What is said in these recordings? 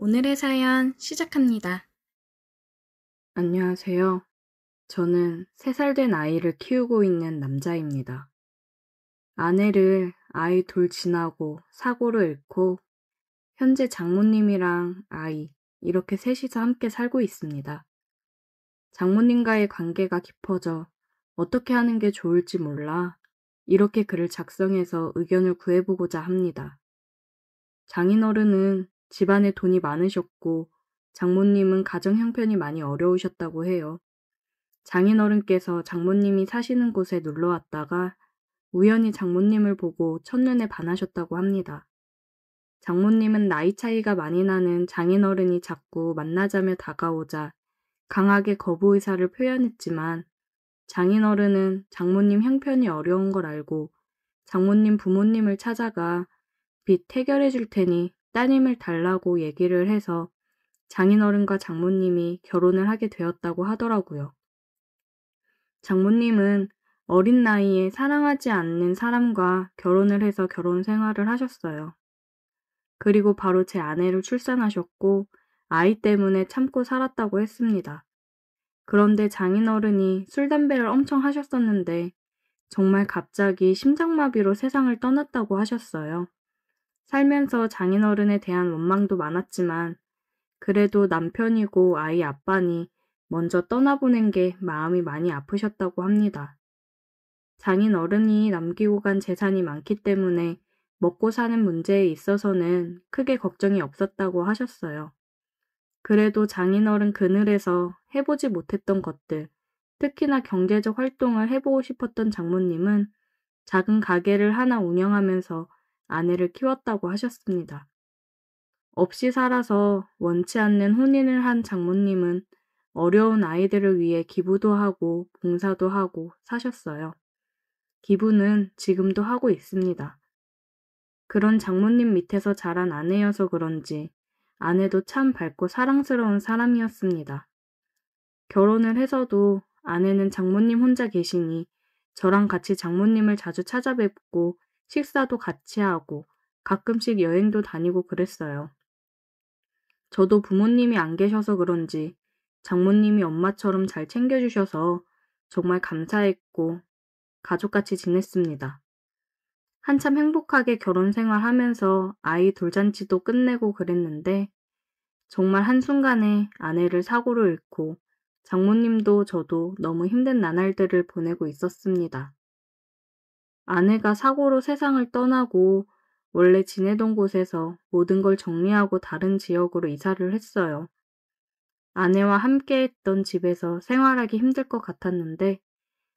오늘의 사연 시작합니다. 안녕하세요. 저는 3살 된 아이를 키우고 있는 남자입니다. 아내를 아이 둘 지나고 사고로 잃고 현재 장모님이랑 아이 이렇게 셋이서 함께 살고 있습니다. 장모님과의 관계가 깊어져 어떻게 하는 게 좋을지 몰라 이렇게 글을 작성해서 의견을 구해보고자 합니다. 장인어른은 집안에 돈이 많으셨고 장모님은 가정 형편이 많이 어려우셨다고 해요. 장인어른께서 장모님이 사시는 곳에 놀러 왔다가 우연히 장모님을 보고 첫눈에 반하셨다고 합니다. 장모님은 나이 차이가 많이 나는 장인어른이 자꾸 만나자며 다가오자 강하게 거부 의사를 표현했지만 장인어른은 장모님 형편이 어려운 걸 알고 장모님 부모님을 찾아가 빚 해결해 줄 테니 따님을 달라고 얘기를 해서 장인어른과 장모님이 결혼을 하게 되었다고 하더라고요. 장모님은 어린 나이에 사랑하지 않는 사람과 결혼을 해서 결혼 생활을 하셨어요. 그리고 바로 제 아내를 출산하셨고 아이 때문에 참고 살았다고 했습니다. 그런데 장인어른이 술, 담배를 엄청 하셨었는데 정말 갑자기 심장마비로 세상을 떠났다고 하셨어요. 살면서 장인어른에 대한 원망도 많았지만 그래도 남편이고 아이 아빠니 먼저 떠나보낸 게 마음이 많이 아프셨다고 합니다. 장인어른이 남기고 간 재산이 많기 때문에 먹고 사는 문제에 있어서는 크게 걱정이 없었다고 하셨어요. 그래도 장인어른 그늘에서 해보지 못했던 것들, 특히나 경제적 활동을 해보고 싶었던 장모님은 작은 가게를 하나 운영하면서 아내를 키웠다고 하셨습니다. 없이 살아서 원치 않는 혼인을 한 장모님은 어려운 아이들을 위해 기부도 하고 봉사도 하고 사셨어요. 기부는 지금도 하고 있습니다. 그런 장모님 밑에서 자란 아내여서 그런지 아내도 참 밝고 사랑스러운 사람이었습니다. 결혼을 해서도 아내는 장모님 혼자 계시니 저랑 같이 장모님을 자주 찾아뵙고 식사도 같이 하고 가끔씩 여행도 다니고 그랬어요. 저도 부모님이 안 계셔서 그런지 장모님이 엄마처럼 잘 챙겨주셔서 정말 감사했고 가족같이 지냈습니다. 한참 행복하게 결혼 생활하면서 아이 돌잔치도 끝내고 그랬는데 정말 한순간에 아내를 사고로 잃고 장모님도 저도 너무 힘든 나날들을 보내고 있었습니다. 아내가 사고로 세상을 떠나고 원래 지내던 곳에서 모든 걸 정리하고 다른 지역으로 이사를 했어요. 아내와 함께 했던 집에서 생활하기 힘들 것 같았는데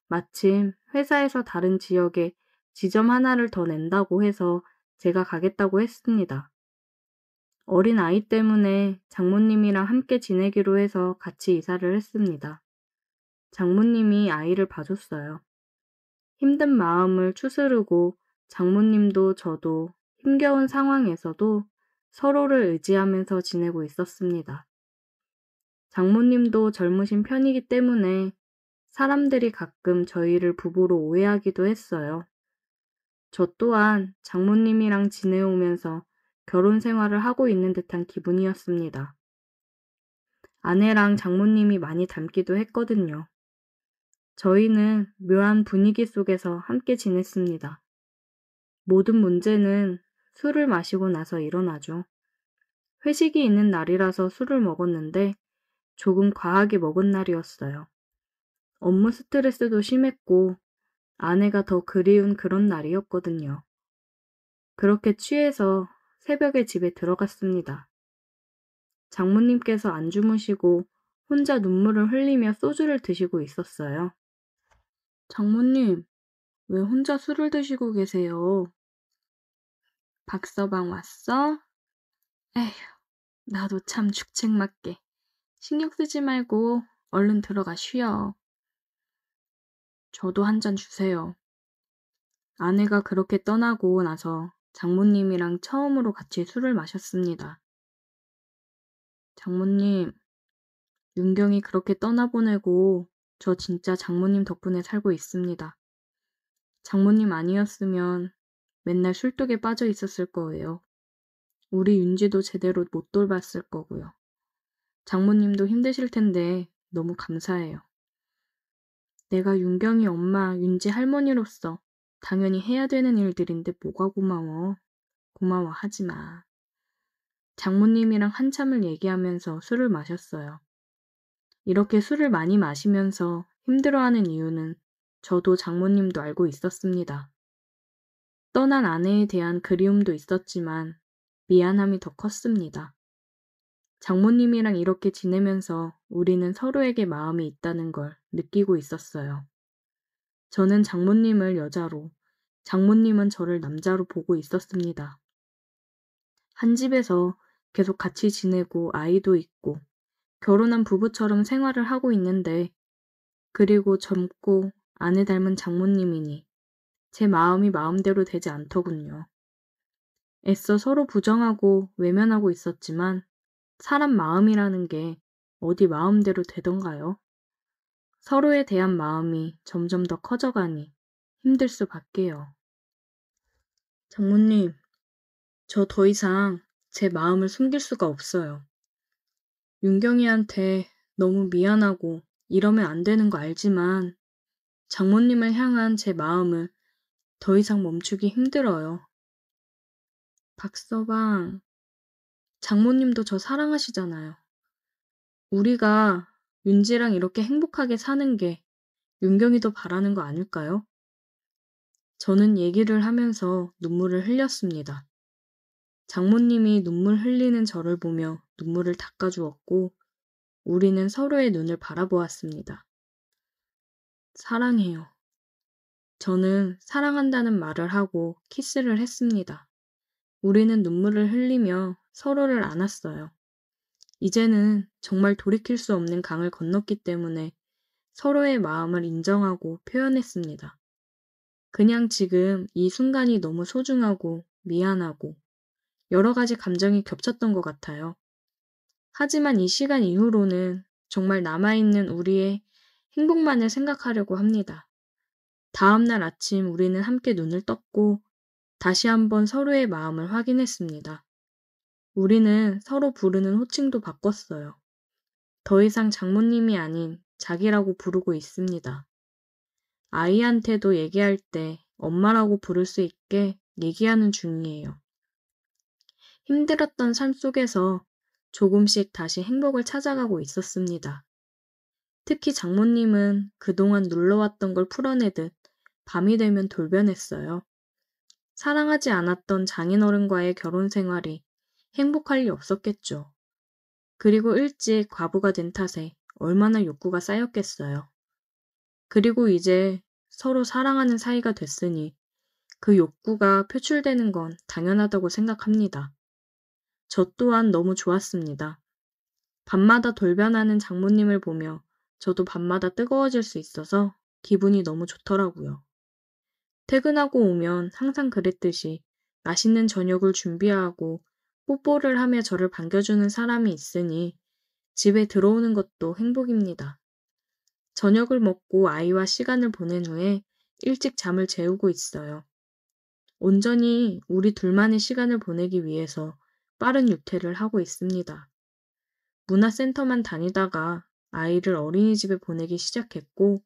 마침 회사에서 다른 지역에 지점 하나를 더 낸다고 해서 제가 가겠다고 했습니다. 어린 아이 때문에 장모님이랑 함께 지내기로 해서 같이 이사를 했습니다. 장모님이 아이를 봐줬어요. 힘든 마음을 추스르고 장모님도 저도 힘겨운 상황에서도 서로를 의지하면서 지내고 있었습니다. 장모님도 젊으신 편이기 때문에 사람들이 가끔 저희를 부부로 오해하기도 했어요. 저 또한 장모님이랑 지내오면서 결혼 생활을 하고 있는 듯한 기분이었습니다. 아내랑 장모님이 많이 닮기도 했거든요. 저희는 묘한 분위기 속에서 함께 지냈습니다. 모든 문제는 술을 마시고 나서 일어나죠. 회식이 있는 날이라서 술을 먹었는데 조금 과하게 먹은 날이었어요. 업무 스트레스도 심했고 아내가 더 그리운 그런 날이었거든요. 그렇게 취해서 새벽에 집에 들어갔습니다. 장모님께서 안 주무시고 혼자 눈물을 흘리며 소주를 드시고 있었어요. 장모님, 왜 혼자 술을 드시고 계세요? 박서방 왔어? 에휴, 나도 참 죽책맞게. 신경 쓰지 말고 얼른 들어가 쉬어. 저도 한 잔 주세요. 아내가 그렇게 떠나고 나서 장모님이랑 처음으로 같이 술을 마셨습니다. 장모님, 윤경이 그렇게 떠나보내고 저 진짜 장모님 덕분에 살고 있습니다. 장모님 아니었으면 맨날 술독에 빠져 있었을 거예요. 우리 윤지도 제대로 못 돌봤을 거고요. 장모님도 힘드실 텐데 너무 감사해요. 내가 윤경이 엄마, 윤지 할머니로서 당연히 해야 되는 일들인데 뭐가 고마워. 고마워하지 마. 장모님이랑 한참을 얘기하면서 술을 마셨어요. 이렇게 술을 많이 마시면서 힘들어하는 이유는 저도 장모님도 알고 있었습니다. 떠난 아내에 대한 그리움도 있었지만 미안함이 더 컸습니다. 장모님이랑 이렇게 지내면서 우리는 서로에게 마음이 있다는 걸 느끼고 있었어요. 저는 장모님을 여자로, 장모님은 저를 남자로 보고 있었습니다. 한 집에서 계속 같이 지내고 아이도 있고 결혼한 부부처럼 생활을 하고 있는데, 그리고 젊고 아내 닮은 장모님이니 제 마음이 마음대로 되지 않더군요. 애써 서로 부정하고 외면하고 있었지만 사람 마음이라는 게 어디 마음대로 되던가요? 서로에 대한 마음이 점점 더 커져가니 힘들 수밖에요. 장모님, 저 더 이상 제 마음을 숨길 수가 없어요. 윤경이한테 너무 미안하고 이러면 안 되는 거 알지만 장모님을 향한 제 마음을 더 이상 멈추기 힘들어요. 박서방, 장모님도 저 사랑하시잖아요. 우리가 윤지랑 이렇게 행복하게 사는 게 윤경이도 바라는 거 아닐까요? 저는 얘기를 하면서 눈물을 흘렸습니다. 장모님이 눈물 흘리는 저를 보며 눈물을 닦아주었고 우리는 서로의 눈을 바라보았습니다. 사랑해요. 저는 사랑한다는 말을 하고 키스를 했습니다. 우리는 눈물을 흘리며 서로를 안았어요. 이제는 정말 돌이킬 수 없는 강을 건넜기 때문에 서로의 마음을 인정하고 표현했습니다. 그냥 지금 이 순간이 너무 소중하고 미안하고 여러 가지 감정이 겹쳤던 것 같아요. 하지만 이 시간 이후로는 정말 남아있는 우리의 행복만을 생각하려고 합니다. 다음날 아침 우리는 함께 눈을 떴고 다시 한번 서로의 마음을 확인했습니다. 우리는 서로 부르는 호칭도 바꿨어요. 더 이상 장모님이 아닌 자기라고 부르고 있습니다. 아이한테도 얘기할 때 엄마라고 부를 수 있게 얘기하는 중이에요. 힘들었던 삶 속에서 조금씩 다시 행복을 찾아가고 있었습니다. 특히 장모님은 그동안 눌러왔던 걸 풀어내듯 밤이 되면 돌변했어요. 사랑하지 않았던 장인어른과의 결혼 생활이 행복할 리 없었겠죠. 그리고 일찍 과부가 된 탓에 얼마나 욕구가 쌓였겠어요. 그리고 이제 서로 사랑하는 사이가 됐으니 그 욕구가 표출되는 건 당연하다고 생각합니다. 저 또한 너무 좋았습니다. 밤마다 돌변하는 장모님을 보며 저도 밤마다 뜨거워질 수 있어서 기분이 너무 좋더라고요. 퇴근하고 오면 항상 그랬듯이 맛있는 저녁을 준비하고 뽀뽀를 하며 저를 반겨주는 사람이 있으니 집에 들어오는 것도 행복입니다. 저녁을 먹고 아이와 시간을 보낸 후에 일찍 잠을 재우고 있어요. 온전히 우리 둘만의 시간을 보내기 위해서 빠른 육퇴를 하고 있습니다. 문화센터만 다니다가 아이를 어린이집에 보내기 시작했고,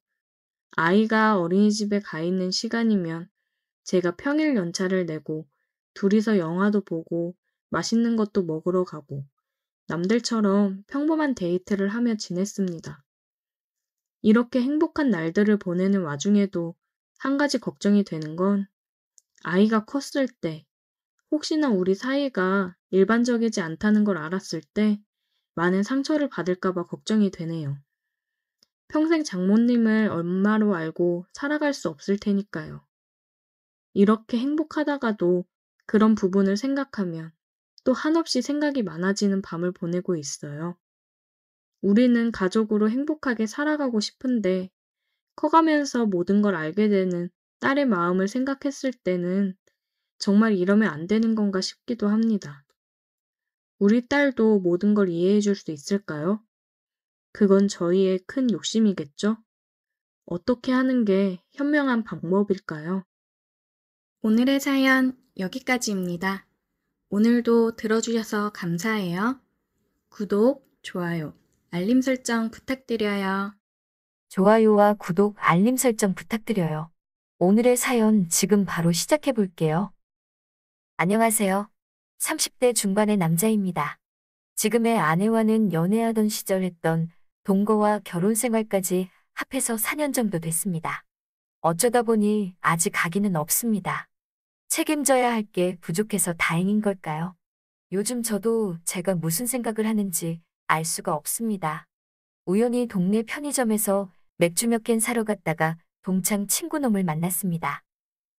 아이가 어린이집에 가 있는 시간이면 제가 평일 연차를 내고 둘이서 영화도 보고 맛있는 것도 먹으러 가고 남들처럼 평범한 데이트를 하며 지냈습니다. 이렇게 행복한 날들을 보내는 와중에도 한 가지 걱정이 되는 건 아이가 컸을 때 혹시나 우리 사이가 일반적이지 않다는 걸 알았을 때 많은 상처를 받을까봐 걱정이 되네요. 평생 장모님을 엄마로 알고 살아갈 수 없을 테니까요. 이렇게 행복하다가도 그런 부분을 생각하면 또 한없이 생각이 많아지는 밤을 보내고 있어요. 우리는 가족으로 행복하게 살아가고 싶은데 커가면서 모든 걸 알게 되는 딸의 마음을 생각했을 때는 정말 이러면 안 되는 건가 싶기도 합니다. 우리 딸도 모든 걸 이해해 줄 수 있을까요? 그건 저희의 큰 욕심이겠죠? 어떻게 하는 게 현명한 방법일까요? 오늘의 사연 여기까지입니다. 오늘도 들어주셔서 감사해요. 구독, 좋아요, 알림 설정 부탁드려요. 좋아요와 구독, 알림 설정 부탁드려요. 오늘의 사연 지금 바로 시작해 볼게요. 안녕하세요. 30대 중반의 남자입니다. 지금의 아내와는 연애하던 시절 했던 동거와 결혼 생활까지 합해서 4년 정도 됐습니다. 어쩌다 보니 아직 아기는 없습니다. 책임져야 할 게 부족해서 다행인 걸까요? 요즘 저도 제가 무슨 생각을 하는지 알 수가 없습니다. 우연히 동네 편의점에서 맥주 몇 캔 사러 갔다가 동창 친구놈을 만났습니다.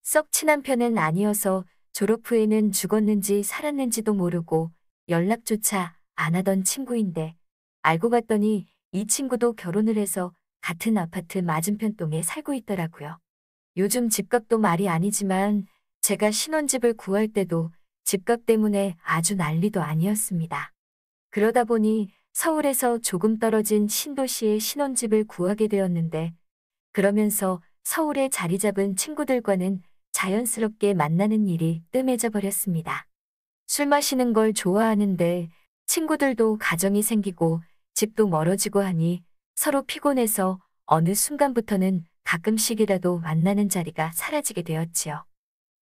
썩 친한 편은 아니어서 졸업 후에는 죽었는지 살았는지도 모르고 연락조차 안 하던 친구인데 알고 봤더니 이 친구도 결혼을 해서 같은 아파트 맞은편 동에 살고 있더라고요. 요즘 집값도 말이 아니지만 제가 신혼집을 구할 때도 집값 때문에 아주 난리도 아니었습니다. 그러다 보니 서울에서 조금 떨어진 신도시에 신혼집을 구하게 되었는데 그러면서 서울에 자리 잡은 친구들과는 자연스럽게 만나는 일이 뜸해져 버렸습니다. 술 마시는 걸 좋아하는데 친구들도 가정이 생기고 집도 멀어지고 하니 서로 피곤해서 어느 순간부터는 가끔씩이라도 만나는 자리가 사라지게 되었지요.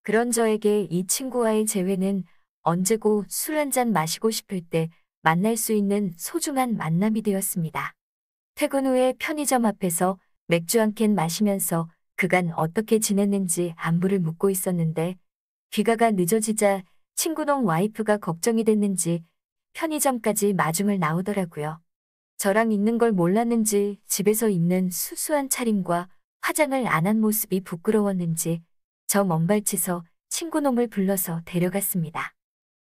그런 저에게 이 친구와의 재회는 언제고 술 한 잔 마시고 싶을 때 만날 수 있는 소중한 만남이 되었습니다. 퇴근 후에 편의점 앞에서 맥주 한 캔 마시면서 그간 어떻게 지냈는지 안부를 묻고 있었는데 귀가가 늦어지자 친구놈 와이프가 걱정이 됐는지 편의점까지 마중을 나오더라고요. 저랑 있는 걸 몰랐는지 집에서 입는 수수한 차림과 화장을 안 한 모습이 부끄러웠는지 저 먼발치서 친구놈을 불러서 데려갔습니다.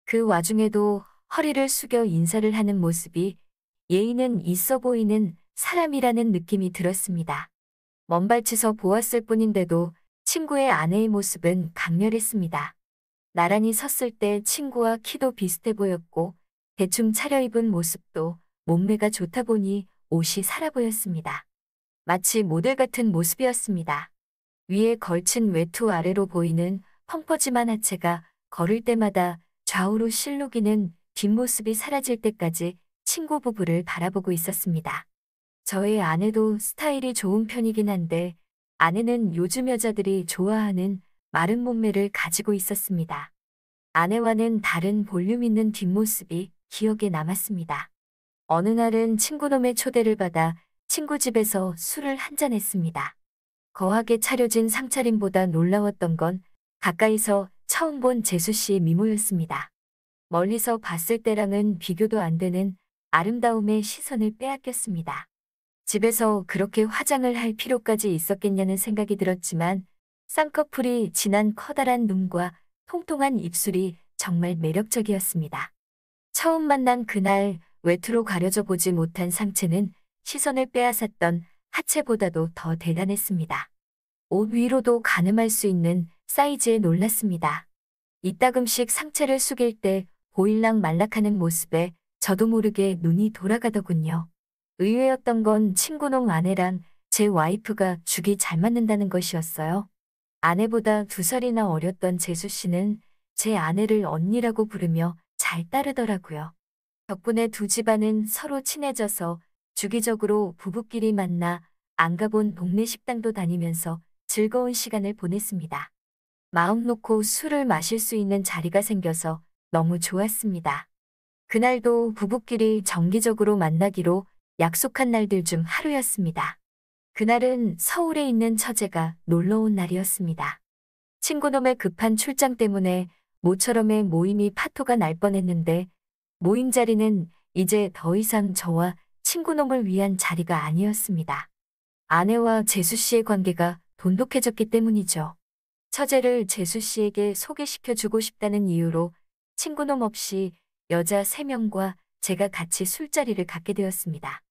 그 와중에도 허리를 숙여 인사를 하는 모습이 예의는 있어 보이는 사람이라는 느낌이 들었습니다. 먼발치서 보았을 뿐인데도 친구의 아내의 모습은 강렬했습니다. 나란히 섰을 때 친구와 키도 비슷해 보였고 대충 차려입은 모습도 몸매가 좋다 보니 옷이 살아 보였습니다. 마치 모델 같은 모습이었습니다. 위에 걸친 외투 아래로 보이는 펑퍼짐한 하체가 걸을 때마다 좌우로 실룩이는 뒷모습이 사라질 때까지 친구 부부를 바라보고 있었습니다. 저의 아내도 스타일이 좋은 편이긴 한데 아내는 요즘 여자들이 좋아하는 마른 몸매를 가지고 있었습니다. 아내와는 다른 볼륨 있는 뒷모습이 기억에 남았습니다. 어느 날은 친구놈의 초대를 받아 친구 집에서 술을 한잔 했습니다. 거하게 차려진 상차림보다 놀라웠던 건 가까이서 처음 본 재수 씨의 미모였습니다. 멀리서 봤을 때랑은 비교도 안 되는 아름다움의 시선을 빼앗겼습니다. 집에서 그렇게 화장을 할 필요까지 있었겠냐는 생각이 들었지만 쌍꺼풀이 진한 커다란 눈과 통통한 입술이 정말 매력적이었습니다. 처음 만난 그날 외투로 가려져 보지 못한 상체는 시선을 빼앗았던 하체보다도 더 대단했습니다. 옷 위로도 가늠할 수 있는 사이즈에 놀랐습니다. 이따금씩 상체를 숙일 때 보일락 말락하는 모습에 저도 모르게 눈이 돌아가더군요. 의외였던 건 친구놈 아내랑 제 와이프가 죽이 잘 맞는다는 것이었어요. 아내보다 2살이나 어렸던 재수 씨는 제 아내를 언니라고 부르며 잘 따르더라고요. 덕분에 두 집안은 서로 친해져서 주기적으로 부부끼리 만나 안 가본 동네 식당도 다니면서 즐거운 시간을 보냈습니다. 마음 놓고 술을 마실 수 있는 자리가 생겨서 너무 좋았습니다. 그날도 부부끼리 정기적으로 만나기로 약속한 날들 중 하루였습니다. 그날은 서울에 있는 처제가 놀러 온 날이었습니다. 친구놈의 급한 출장 때문에 모처럼의 모임이 파토가 날 뻔했는데 모임 자리는 이제 더 이상 저와 친구놈을 위한 자리가 아니었습니다. 아내와 재수 씨의 관계가 돈독해졌기 때문이죠. 처제를 재수 씨에게 소개시켜주고 싶다는 이유로 친구놈 없이 여자 3명과 제가 같이 술자리를 갖게 되었습니다.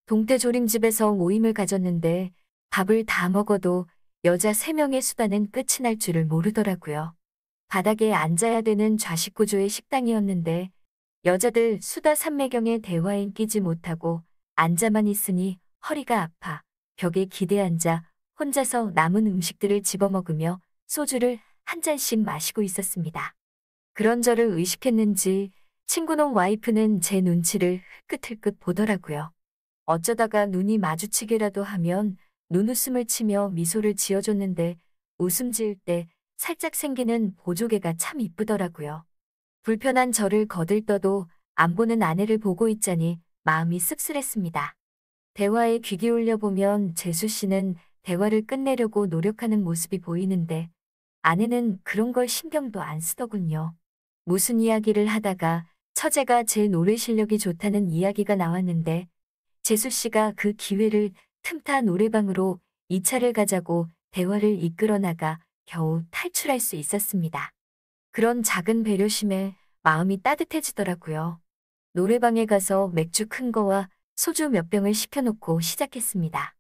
동태조림집에서 모임을 가졌는데 밥을 다 먹어도 여자 3명의 수다는 끝이 날 줄을 모르더라고요. 바닥에 앉아야 되는 좌식 구조의 식당이었는데 여자들 수다 삼매경에 대화에 끼지 못하고 앉아만 있으니 허리가 아파 벽에 기대 앉아 혼자서 남은 음식들을 집어먹으며 소주를 한 잔씩 마시고 있었습니다. 그런 저를 의식했는지 친구놈 와이프는 제 눈치를 흘끗흘끗 보더라고요. 어쩌다가 눈이 마주치기라도 하면 눈웃음을 치며 미소를 지어줬는데 웃음 지을 때 살짝 생기는 보조개가 참 이쁘더라고요. 불편한 저를 거들떠도 안 보는 아내를 보고 있자니 마음이 씁쓸했습니다. 대화에 귀 기울여 보면 재수 씨는 대화를 끝내려고 노력하는 모습이 보이는데 아내는 그런 걸 신경도 안 쓰더군요. 무슨 이야기를 하다가 처제가 제 노래 실력이 좋다는 이야기가 나왔는데 재수 씨가 그 기회를 틈타 노래방으로 2차를 가자고 대화를 이끌어 나가 겨우 탈출할 수 있었습니다. 그런 작은 배려심에 마음이 따뜻해지더라고요. 노래방에 가서 맥주 큰 거와 소주 몇 병을 시켜놓고 시작했습니다.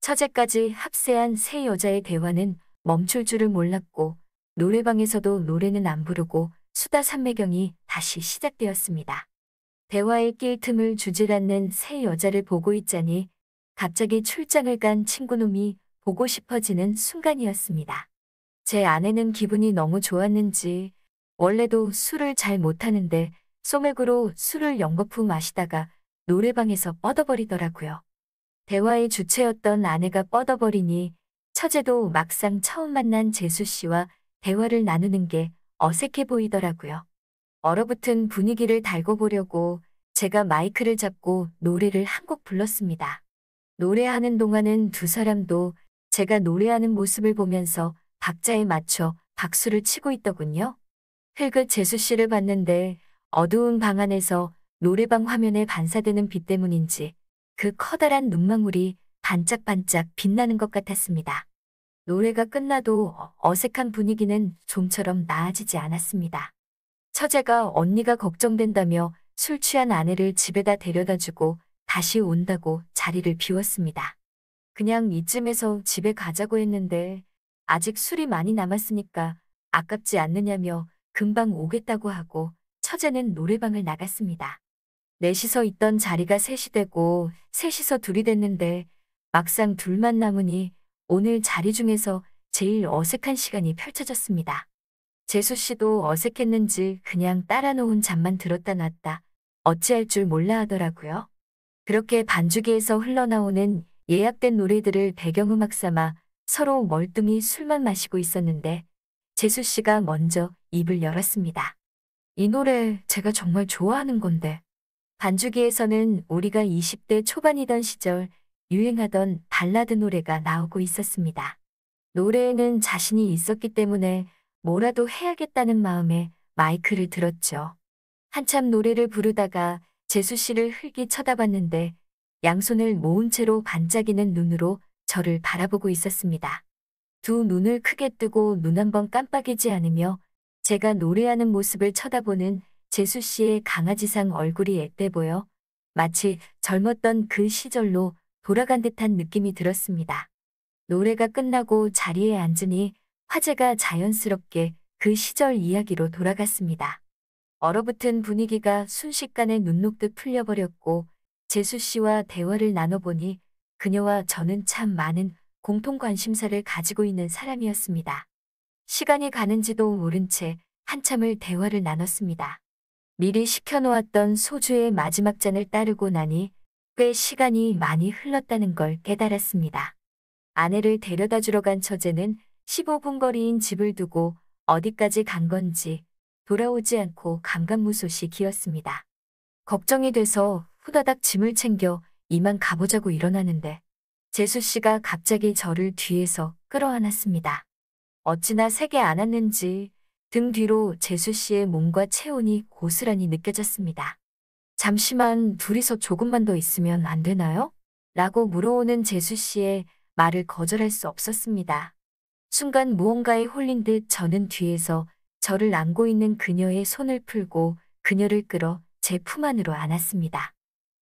처제까지 합세한 세 여자의 대화는 멈출 줄을 몰랐고 노래방에서도 노래는 안 부르고 수다 삼매경이 다시 시작되었습니다. 대화에 낄 틈을 주질 않는 세 여자를 보고 있자니 갑자기 출장을 간 친구놈이 보고 싶어지는 순간이었습니다. 제 아내는 기분이 너무 좋았는지 원래도 술을 잘 못하는데 소맥으로 술을 연거푸 마시다가 노래방에서 뻗어버리더라고요. 대화의 주체였던 아내가 뻗어버리니 처제도 막상 처음 만난 재수 씨와 대화를 나누는 게 어색해 보이더라고요. 얼어붙은 분위기를 달궈 보려고 제가 마이크를 잡고 노래를 한 곡 불렀습니다. 노래하는 동안은 두 사람도 제가 노래하는 모습을 보면서 박자에 맞춰 박수를 치고 있더군요. 흘끗 재수 씨를 봤는데 어두운 방 안에서 노래방 화면에 반사되는 빛 때문인지 그 커다란 눈망울이 반짝반짝 빛나는 것 같았습니다. 노래가 끝나도 어색한 분위기는 좀처럼 나아지지 않았습니다. 처제가 언니가 걱정된다며 술 취한 아내를 집에다 데려다주고 다시 온다고 자리를 비웠습니다. 그냥 이쯤에서 집에 가자고 했는데 아직 술이 많이 남았으니까 아깝지 않느냐며 금방 오겠다고 하고 처제는 노래방을 나갔습니다. 넷이서 있던 자리가 셋이 되고 셋이서 둘이 됐는데 막상 둘만 남으니 오늘 자리 중에서 제일 어색한 시간이 펼쳐졌습니다. 재수 씨도 어색했는지 그냥 따라 놓은 잠만 들었다 놨다 어찌할 줄 몰라 하더라고요. 그렇게 반주기에서 흘러나오는 예약된 노래들을 배경음악 삼아 서로 멀뚱히 술만 마시고 있었는데 재수 씨가 먼저 입을 열었습니다. 이 노래 제가 정말 좋아하는 건데. 반주기에서는 우리가 20대 초반이던 시절 유행하던 발라드 노래가 나오고 있었습니다. 노래에는 자신이 있었기 때문에 뭐라도 해야겠다는 마음에 마이크를 들었죠. 한참 노래를 부르다가 재수 씨를 흘기 쳐다봤는데 양손을 모은 채로 반짝이는 눈으로 저를 바라보고 있었습니다. 두 눈을 크게 뜨고 눈 한 번 깜빡이지 않으며 제가 노래하는 모습을 쳐다보는 재수 씨의 강아지상 얼굴이 앳돼 보여 마치 젊었던 그 시절로 돌아간 듯한 느낌이 들었습니다. 노래가 끝나고 자리에 앉으니 화제가 자연스럽게 그 시절 이야기로 돌아갔습니다. 얼어붙은 분위기가 순식간에 눈 녹듯 풀려버렸고 재수 씨와 대화를 나눠보니 그녀와 저는 참 많은 공통 관심사를 가지고 있는 사람이었습니다. 시간이 가는지도 모른 채 한참을 대화를 나눴습니다. 미리 시켜놓았던 소주의 마지막 잔을 따르고 나니 꽤 시간이 많이 흘렀다는 걸 깨달았습니다. 아내를 데려다 주러 간 처제는 15분 거리인 집을 두고 어디까지 간 건지 돌아오지 않고 감감무소식이었습니다. 걱정이 돼서 후다닥 짐을 챙겨 이만 가보자고 일어나는데 재수 씨가 갑자기 저를 뒤에서 끌어안았습니다. 어찌나 세게 안았는지 등 뒤로 재수 씨의 몸과 체온이 고스란히 느껴졌습니다. 잠시만 둘이서 조금만 더 있으면 안 되나요? 라고 물어오는 재수 씨의 말을 거절할 수 없었습니다. 순간 무언가에 홀린 듯 저는 뒤에서 저를 안고 있는 그녀의 손을 풀고 그녀를 끌어 제 품 안으로 안았습니다.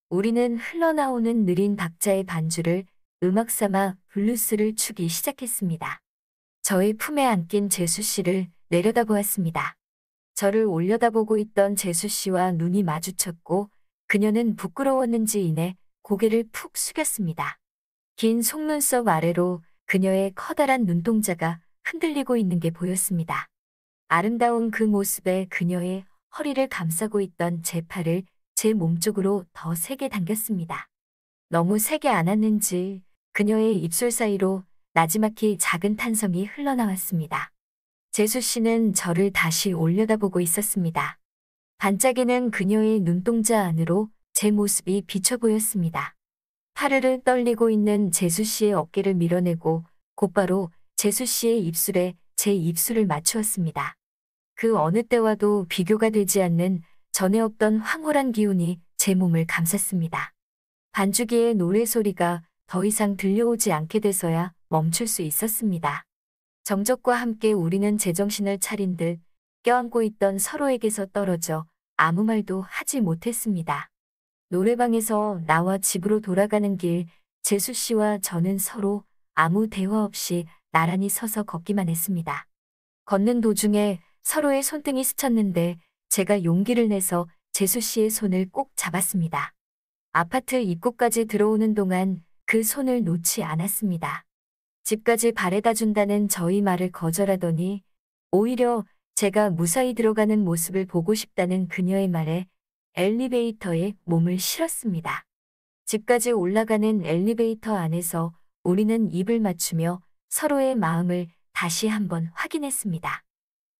우리는 흘러나오는 느린 박자의 반주를 음악 삼아 블루스를 추기 시작했습니다. 저의 품에 안긴 재수 씨를 내려다보았습니다. 저를 올려다보고 있던 재수 씨와 눈이 마주쳤고 그녀는 부끄러웠는지 이내 고개를 푹 숙였습니다. 긴 속눈썹 아래로 그녀의 커다란 눈동자가 흔들리고 있는 게 보였습니다. 아름다운 그 모습에 그녀의 허리를 감싸고 있던 제 팔을 제 몸쪽으로 더 세게 당겼습니다. 너무 세게 안았는지 그녀의 입술 사이로 나지막히 작은 탄성이 흘러나왔습니다. 재수 씨는 저를 다시 올려다보고 있었습니다. 반짝이는 그녀의 눈동자 안으로 제 모습이 비쳐 보였습니다. 파르르 떨리고 있는 재수 씨의 어깨를 밀어내고 곧바로 재수 씨의 입술에 제 입술을 맞추었습니다. 그 어느 때와도 비교가 되지 않는 전에 없던 황홀한 기운이 제 몸을 감쌌습니다. 반주기의 노래소리가 더 이상 들려오지 않게 돼서야 멈출 수 있었습니다. 정적과 함께 우리는 제정신을 차린 듯 껴안고 있던 서로에게서 떨어져 아무 말도 하지 못했습니다. 노래방에서 나와 집으로 돌아가는 길, 재수 씨와 저는 서로 아무 대화 없이 나란히 서서 걷기만 했습니다. 걷는 도중에 서로의 손등이 스쳤는데 제가 용기를 내서 재수 씨의 손을 꼭 잡았습니다. 아파트 입구까지 들어오는 동안 그 손을 놓지 않았습니다. 집까지 바래다 준다는 저희 말을 거절하더니 오히려 제가 무사히 들어가는 모습을 보고 싶다는 그녀의 말에 엘리베이터에 몸을 실었습니다. 집까지 올라가는 엘리베이터 안에서 우리는 입을 맞추며 서로의 마음을 다시 한번 확인했습니다.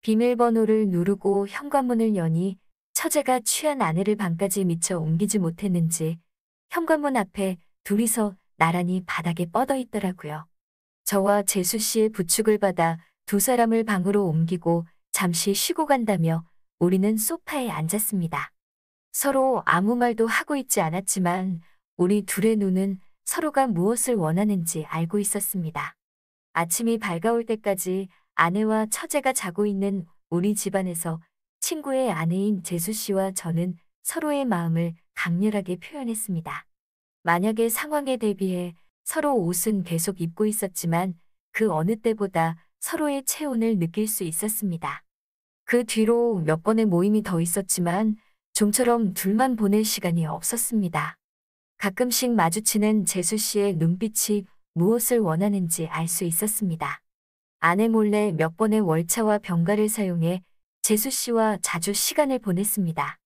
비밀번호를 누르고 현관문을 여니 처제가 취한 아내를 방까지 미처 옮기지 못했는지 현관문 앞에 둘이서 나란히 바닥에 뻗어 있더라고요. 저와 재수 씨의 부축을 받아 두 사람을 방으로 옮기고 잠시 쉬고 간다며 우리는 소파에 앉았습니다. 서로 아무 말도 하고 있지 않았지만 우리 둘의 눈은 서로가 무엇을 원하는지 알고 있었습니다. 아침이 밝아올 때까지 아내와 처제가 자고 있는 우리 집안에서 친구의 아내인 재수 씨와 저는 서로의 마음을 강렬하게 표현했습니다. 만약의 상황에 대비해 서로 옷은 계속 입고 있었지만 그 어느 때보다 서로의 체온을 느낄 수 있었습니다. 그 뒤로 몇 번의 모임이 더 있었지만 좀처럼 둘만 보낼 시간이 없었습니다. 가끔씩 마주치는 재수 씨의 눈빛이 무엇을 원하는지 알 수 있었습니다. 아내 몰래 몇 번의 월차와 병가를 사용해 재수 씨와 자주 시간을 보냈습니다.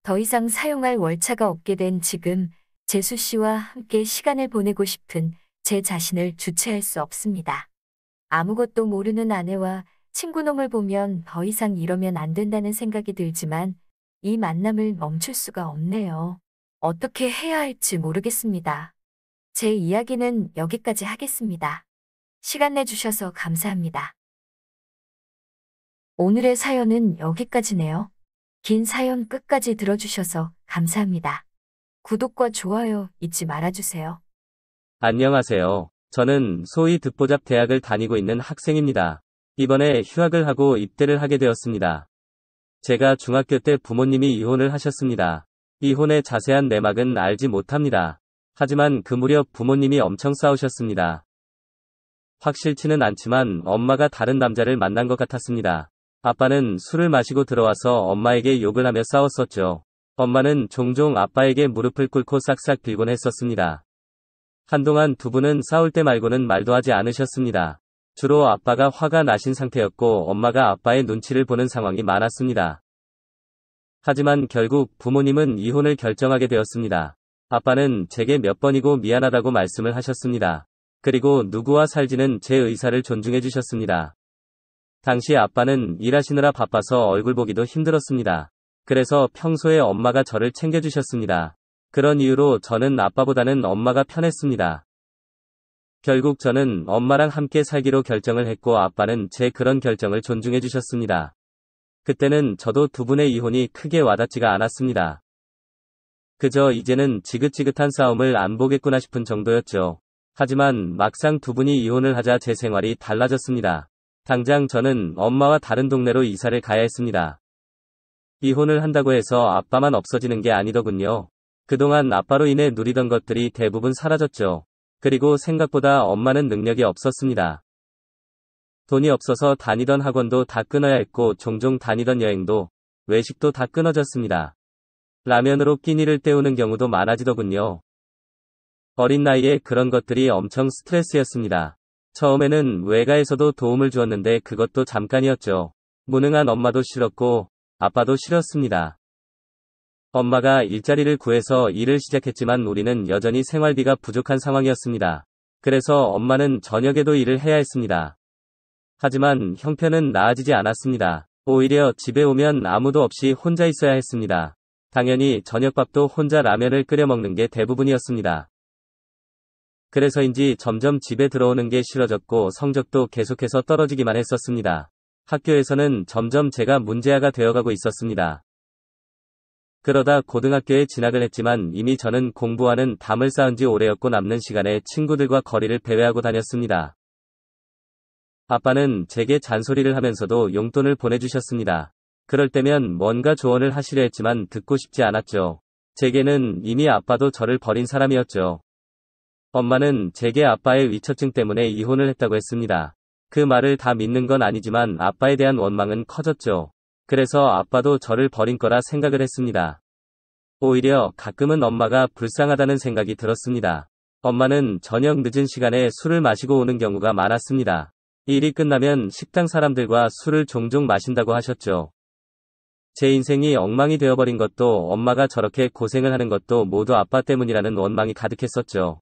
더 이상 사용할 월차가 없게 된 지금 재수 씨와 함께 시간을 보내고 싶은 제 자신을 주체할 수 없습니다. 아무것도 모르는 아내와 친구놈을 보면 더 이상 이러면 안 된다는 생각이 들지만 이 만남을 멈출 수가 없네요. 어떻게 해야 할지 모르겠습니다. 제 이야기는 여기까지 하겠습니다. 시간 내주셔서 감사합니다. 오늘의 사연은 여기까지네요. 긴 사연 끝까지 들어주셔서 감사합니다. 구독과 좋아요 잊지 말아주세요. 안녕하세요. 저는 소위 듣보잡 대학을 다니고 있는 학생입니다. 이번에 휴학을 하고 입대를 하게 되었습니다. 제가 중학교 때 부모님이 이혼을 하셨습니다. 이혼의 자세한 내막은 알지 못합니다. 하지만 그 무렵 부모님이 엄청 싸우셨습니다. 확실치는 않지만 엄마가 다른 남자를 만난 것 같았습니다. 아빠는 술을 마시고 들어와서 엄마에게 욕을 하며 싸웠었죠. 엄마는 종종 아빠에게 무릎을 꿇고 싹싹 빌곤 했었습니다. 한동안 두 분은 싸울 때 말고는 말도 하지 않으셨습니다. 주로 아빠가 화가 나신 상태였고 엄마가 아빠의 눈치를 보는 상황이 많았습니다. 하지만 결국 부모님은 이혼을 결정하게 되었습니다. 아빠는 제게 몇 번이고 미안하다고 말씀을 하셨습니다. 그리고 누구와 살지는 제 의사를 존중해 주셨습니다. 당시 아빠는 일하시느라 바빠서 얼굴 보기도 힘들었습니다. 그래서 평소에 엄마가 저를 챙겨주셨습니다. 그런 이유로 저는 아빠보다는 엄마가 편했습니다. 결국 저는 엄마랑 함께 살기로 결정을 했고 아빠는 제 그런 결정을 존중해 주셨습니다. 그때는 저도 두 분의 이혼이 크게 와닿지가 않았습니다. 그저 이제는 지긋지긋한 싸움을 안 보겠구나 싶은 정도였죠. 하지만 막상 두 분이 이혼을 하자 제 생활이 달라졌습니다. 당장 저는 엄마와 다른 동네로 이사를 가야 했습니다. 이혼을 한다고 해서 아빠만 없어지는 게 아니더군요. 그동안 아빠로 인해 누리던 것들이 대부분 사라졌죠. 그리고 생각보다 엄마는 능력이 없었습니다. 돈이 없어서 다니던 학원도 다 끊어야 했고 종종 다니던 여행도, 외식도 다 끊어졌습니다. 라면으로 끼니를 때우는 경우도 많아지더군요. 어린 나이에 그런 것들이 엄청 스트레스였습니다. 처음에는 외가에서도 도움을 주었는데 그것도 잠깐이었죠. 무능한 엄마도 싫었고 아빠도 싫었습니다. 엄마가 일자리를 구해서 일을 시작했지만 우리는 여전히 생활비가 부족한 상황이었습니다. 그래서 엄마는 저녁에도 일을 해야 했습니다. 하지만 형편은 나아지지 않았습니다. 오히려 집에 오면 아무도 없이 혼자 있어야 했습니다. 당연히 저녁밥도 혼자 라면을 끓여 먹는 게 대부분이었습니다. 그래서인지 점점 집에 들어오는 게 싫어졌고 성적도 계속해서 떨어지기만 했었습니다. 학교에서는 점점 제가 문제아가 되어가고 있었습니다. 그러다 고등학교에 진학을 했지만 이미 저는 공부와는 담을 쌓은 지 오래였고 남는 시간에 친구들과 거리를 배회하고 다녔습니다. 아빠는 제게 잔소리를 하면서도 용돈을 보내주셨습니다. 그럴 때면 뭔가 조언을 하시려 했지만 듣고 싶지 않았죠. 제게는 이미 아빠도 저를 버린 사람이었죠. 엄마는 제게 아빠의 위처증 때문에 이혼을 했다고 했습니다. 그 말을 다 믿는 건 아니지만 아빠에 대한 원망은 커졌죠. 그래서 아빠도 저를 버린 거라 생각을 했습니다. 오히려 가끔은 엄마가 불쌍하다는 생각이 들었습니다. 엄마는 저녁 늦은 시간에 술을 마시고 오는 경우가 많았습니다. 일이 끝나면 식당 사람들과 술을 종종 마신다고 하셨죠. 제 인생이 엉망이 되어버린 것도 엄마가 저렇게 고생을 하는 것도 모두 아빠 때문이라는 원망이 가득했었죠.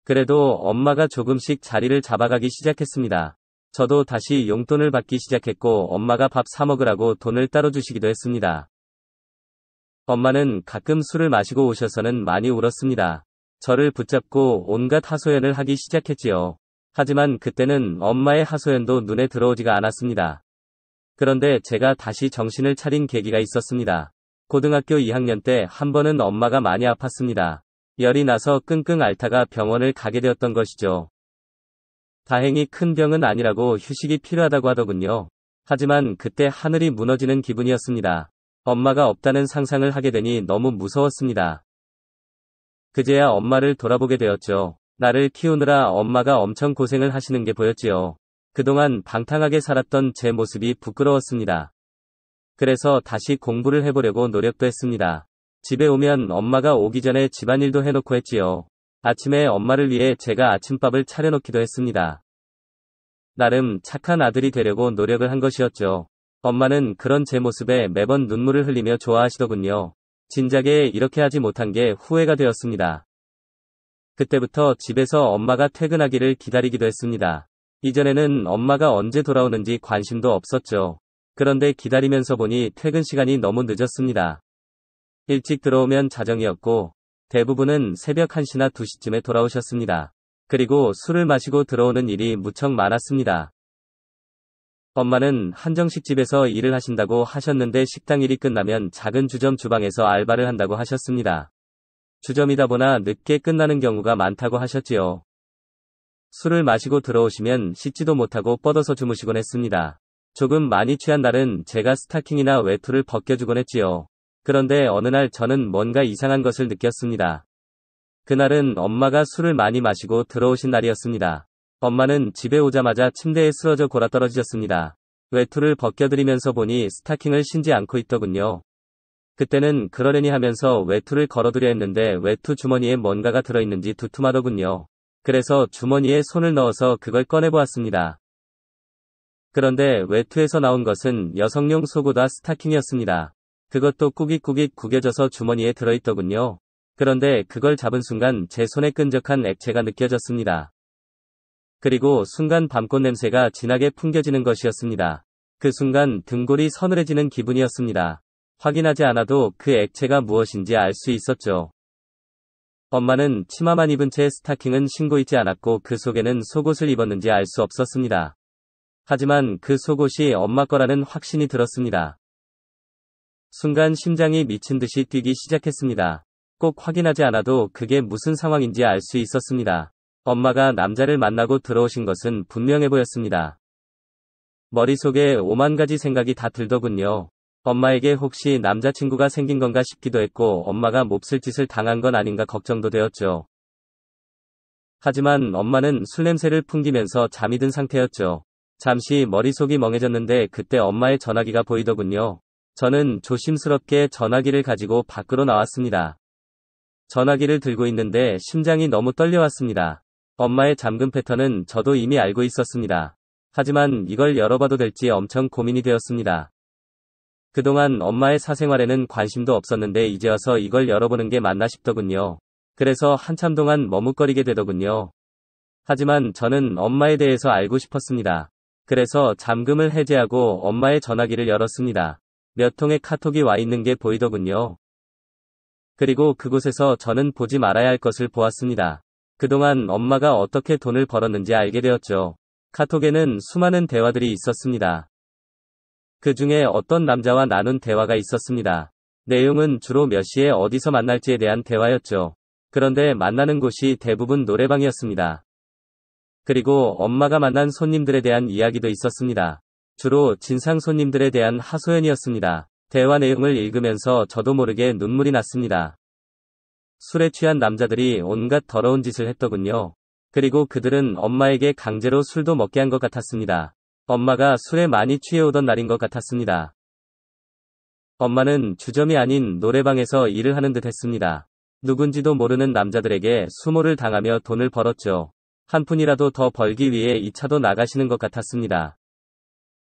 그래도 엄마가 조금씩 자리를 잡아가기 시작했습니다. 저도 다시 용돈을 받기 시작했고 엄마가 밥 사 먹으라고 돈을 따로 주시기도 했습니다. 엄마는 가끔 술을 마시고 오셔서는 많이 울었습니다. 저를 붙잡고 온갖 하소연을 하기 시작했지요. 하지만 그때는 엄마의 하소연도 눈에 들어오지가 않았습니다. 그런데 제가 다시 정신을 차린 계기가 있었습니다. 고등학교 2학년 때 한 번은 엄마가 많이 아팠습니다. 열이 나서 끙끙 앓다가 병원을 가게 되었던 것이죠. 다행히 큰 병은 아니라고 휴식이 필요하다고 하더군요. 하지만 그때 하늘이 무너지는 기분이었습니다. 엄마가 없다는 상상을 하게 되니 너무 무서웠습니다. 그제야 엄마를 돌아보게 되었죠. 나를 키우느라 엄마가 엄청 고생을 하시는 게 보였지요. 그동안 방탕하게 살았던 제 모습이 부끄러웠습니다. 그래서 다시 공부를 해보려고 노력도 했습니다. 집에 오면 엄마가 오기 전에 집안일도 해놓고 했지요. 아침에 엄마를 위해 제가 아침밥을 차려놓기도 했습니다. 나름 착한 아들이 되려고 노력을 한 것이었죠. 엄마는 그런 제 모습에 매번 눈물을 흘리며 좋아하시더군요. 진작에 이렇게 하지 못한 게 후회가 되었습니다. 그때부터 집에서 엄마가 퇴근하기를 기다리기도 했습니다. 이전에는 엄마가 언제 돌아오는지 관심도 없었죠. 그런데 기다리면서 보니 퇴근 시간이 너무 늦었습니다. 일찍 들어오면 자정이었고 대부분은 새벽 1시나 2시쯤에 돌아오셨습니다. 그리고 술을 마시고 들어오는 일이 무척 많았습니다. 엄마는 한정식집에서 일을 하신다고 하셨는데 식당 일이 끝나면 작은 주점 주방에서 알바를 한다고 하셨습니다. 주점이다 보나 늦게 끝나는 경우가 많다고 하셨지요. 술을 마시고 들어오시면 씻지도 못하고 뻗어서 주무시곤 했습니다. 조금 많이 취한 날은 제가 스타킹이나 외투를 벗겨주곤 했지요. 그런데 어느 날 저는 뭔가 이상한 것을 느꼈습니다. 그날은 엄마가 술을 많이 마시고 들어오신 날이었습니다. 엄마는 집에 오자마자 침대에 쓰러져 골아떨어지셨습니다. 외투를 벗겨드리면서 보니 스타킹을 신지 않고 있더군요. 그때는 그러려니 하면서 외투를 걸어두려 했는데 외투 주머니에 뭔가가 들어있는지 두툼하더군요. 그래서 주머니에 손을 넣어서 그걸 꺼내보았습니다. 그런데 외투에서 나온 것은 여성용 속옷과 스타킹이었습니다. 그것도 꾸깃꾸깃 구겨져서 주머니에 들어있더군요. 그런데 그걸 잡은 순간 제 손에 끈적한 액체가 느껴졌습니다. 그리고 순간 밤꽃 냄새가 진하게 풍겨지는 것이었습니다. 그 순간 등골이 서늘해지는 기분이었습니다. 확인하지 않아도 그 액체가 무엇인지 알 수 있었죠. 엄마는 치마만 입은 채 스타킹은 신고 있지 않았고 그 속에는 속옷을 입었는지 알 수 없었습니다. 하지만 그 속옷이 엄마 거라는 확신이 들었습니다. 순간 심장이 미친 듯이 뛰기 시작했습니다. 꼭 확인하지 않아도 그게 무슨 상황인지 알 수 있었습니다. 엄마가 남자를 만나고 들어오신 것은 분명해 보였습니다. 머릿속에 오만 가지 생각이 다 들더군요. 엄마에게 혹시 남자친구가 생긴 건가 싶기도 했고 엄마가 몹쓸 짓을 당한 건 아닌가 걱정도 되었죠. 하지만 엄마는 술 냄새를 풍기면서 잠이 든 상태였죠. 잠시 머릿속이 멍해졌는데 그때 엄마의 전화기가 보이더군요. 저는 조심스럽게 전화기를 가지고 밖으로 나왔습니다. 전화기를 들고 있는데 심장이 너무 떨려왔습니다. 엄마의 잠금 패턴은 저도 이미 알고 있었습니다. 하지만 이걸 열어봐도 될지 엄청 고민이 되었습니다. 그동안 엄마의 사생활에는 관심도 없었는데 이제 와서 이걸 열어보는 게 맞나 싶더군요. 그래서 한참 동안 머뭇거리게 되더군요. 하지만 저는 엄마에 대해서 알고 싶었습니다. 그래서 잠금을 해제하고 엄마의 전화기를 열었습니다. 몇 통의 카톡이 와 있는 게 보이더군요. 그리고 그곳에서 저는 보지 말아야 할 것을 보았습니다. 그동안 엄마가 어떻게 돈을 벌었는지 알게 되었죠. 카톡에는 수많은 대화들이 있었습니다. 그 중에 어떤 남자와 나눈 대화가 있었습니다. 내용은 주로 몇 시에 어디서 만날지에 대한 대화였죠. 그런데 만나는 곳이 대부분 노래방이었습니다. 그리고 엄마가 만난 손님들에 대한 이야기도 있었습니다. 주로 진상 손님들에 대한 하소연이었습니다. 대화 내용을 읽으면서 저도 모르게 눈물이 났습니다. 술에 취한 남자들이 온갖 더러운 짓을 했더군요. 그리고 그들은 엄마에게 강제로 술도 먹게 한 것 같았습니다. 엄마가 술에 많이 취해오던 날인 것 같았습니다. 엄마는 주점이 아닌 노래방에서 일을 하는 듯 했습니다. 누군지도 모르는 남자들에게 수모를 당하며 돈을 벌었죠. 한 푼이라도 더 벌기 위해 이 차도 나가시는 것 같았습니다.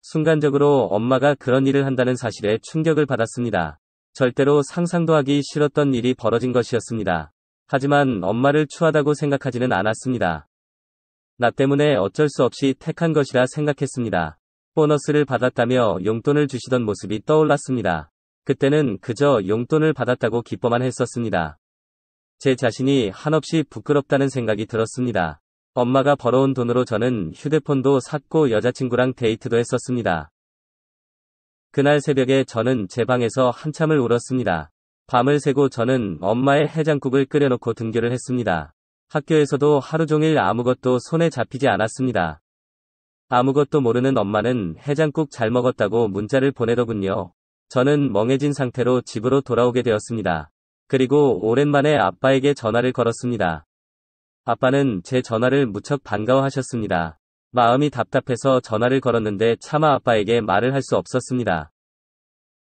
순간적으로 엄마가 그런 일을 한다는 사실에 충격을 받았습니다. 절대로 상상도 하기 싫었던 일이 벌어진 것이었습니다. 하지만 엄마를 추하다고 생각하지는 않았습니다. 나 때문에 어쩔 수 없이 택한 것이라 생각했습니다. 보너스를 받았다며 용돈을 주시던 모습이 떠올랐습니다. 그때는 그저 용돈을 받았다고 기뻐만 했었습니다. 제 자신이 한없이 부끄럽다는 생각이 들었습니다. 엄마가 벌어온 돈으로 저는 휴대폰도 샀고 여자친구랑 데이트도 했었습니다. 그날 새벽에 저는 제 방에서 한참을 울었습니다. 밤을 새고 저는 엄마의 해장국을 끓여놓고 등교를 했습니다. 학교에서도 하루 종일 아무것도 손에 잡히지 않았습니다. 아무것도 모르는 엄마는 해장국 잘 먹었다고 문자를 보내더군요. 저는 멍해진 상태로 집으로 돌아오게 되었습니다. 그리고 오랜만에 아빠에게 전화를 걸었습니다. 아빠는 제 전화를 무척 반가워하셨습니다. 마음이 답답해서 전화를 걸었는데 차마 아빠에게 말을 할 수 없었습니다.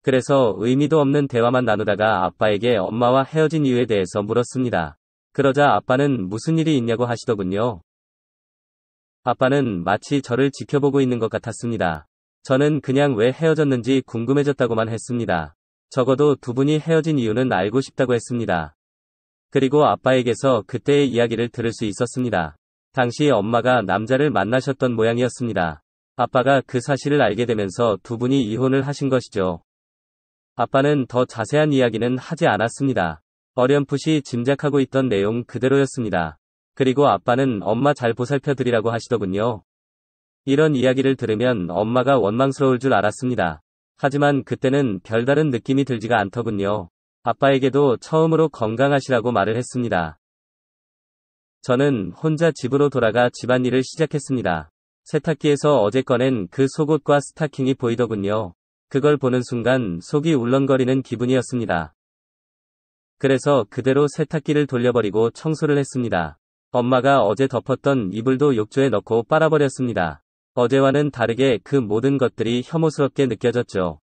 그래서 의미도 없는 대화만 나누다가 아빠에게 엄마와 헤어진 이유에 대해서 물었습니다. 그러자 아빠는 무슨 일이 있냐고 하시더군요. 아빠는 마치 저를 지켜보고 있는 것 같았습니다. 저는 그냥 왜 헤어졌는지 궁금해졌다고만 했습니다. 적어도 두 분이 헤어진 이유는 알고 싶다고 했습니다. 그리고 아빠에게서 그때의 이야기를 들을 수 있었습니다. 당시 엄마가 남자를 만나셨던 모양이었습니다. 아빠가 그 사실을 알게 되면서 두 분이 이혼을 하신 것이죠. 아빠는 더 자세한 이야기는 하지 않았습니다. 어렴풋이 짐작하고 있던 내용 그대로였습니다. 그리고 아빠는 엄마 잘 보살펴 드리라고 하시더군요. 이런 이야기를 들으면 엄마가 원망스러울 줄 알았습니다. 하지만 그때는 별다른 느낌이 들지가 않더군요. 아빠에게도 처음으로 건강하시라고 말을 했습니다. 저는 혼자 집으로 돌아가 집안일을 시작했습니다. 세탁기에서 어제 꺼낸 그 속옷과 스타킹이 보이더군요. 그걸 보는 순간 속이 울렁거리는 기분이었습니다. 그래서 그대로 세탁기를 돌려버리고 청소를 했습니다. 엄마가 어제 덮었던 이불도 욕조에 넣고 빨아버렸습니다. 어제와는 다르게 그 모든 것들이 혐오스럽게 느껴졌죠.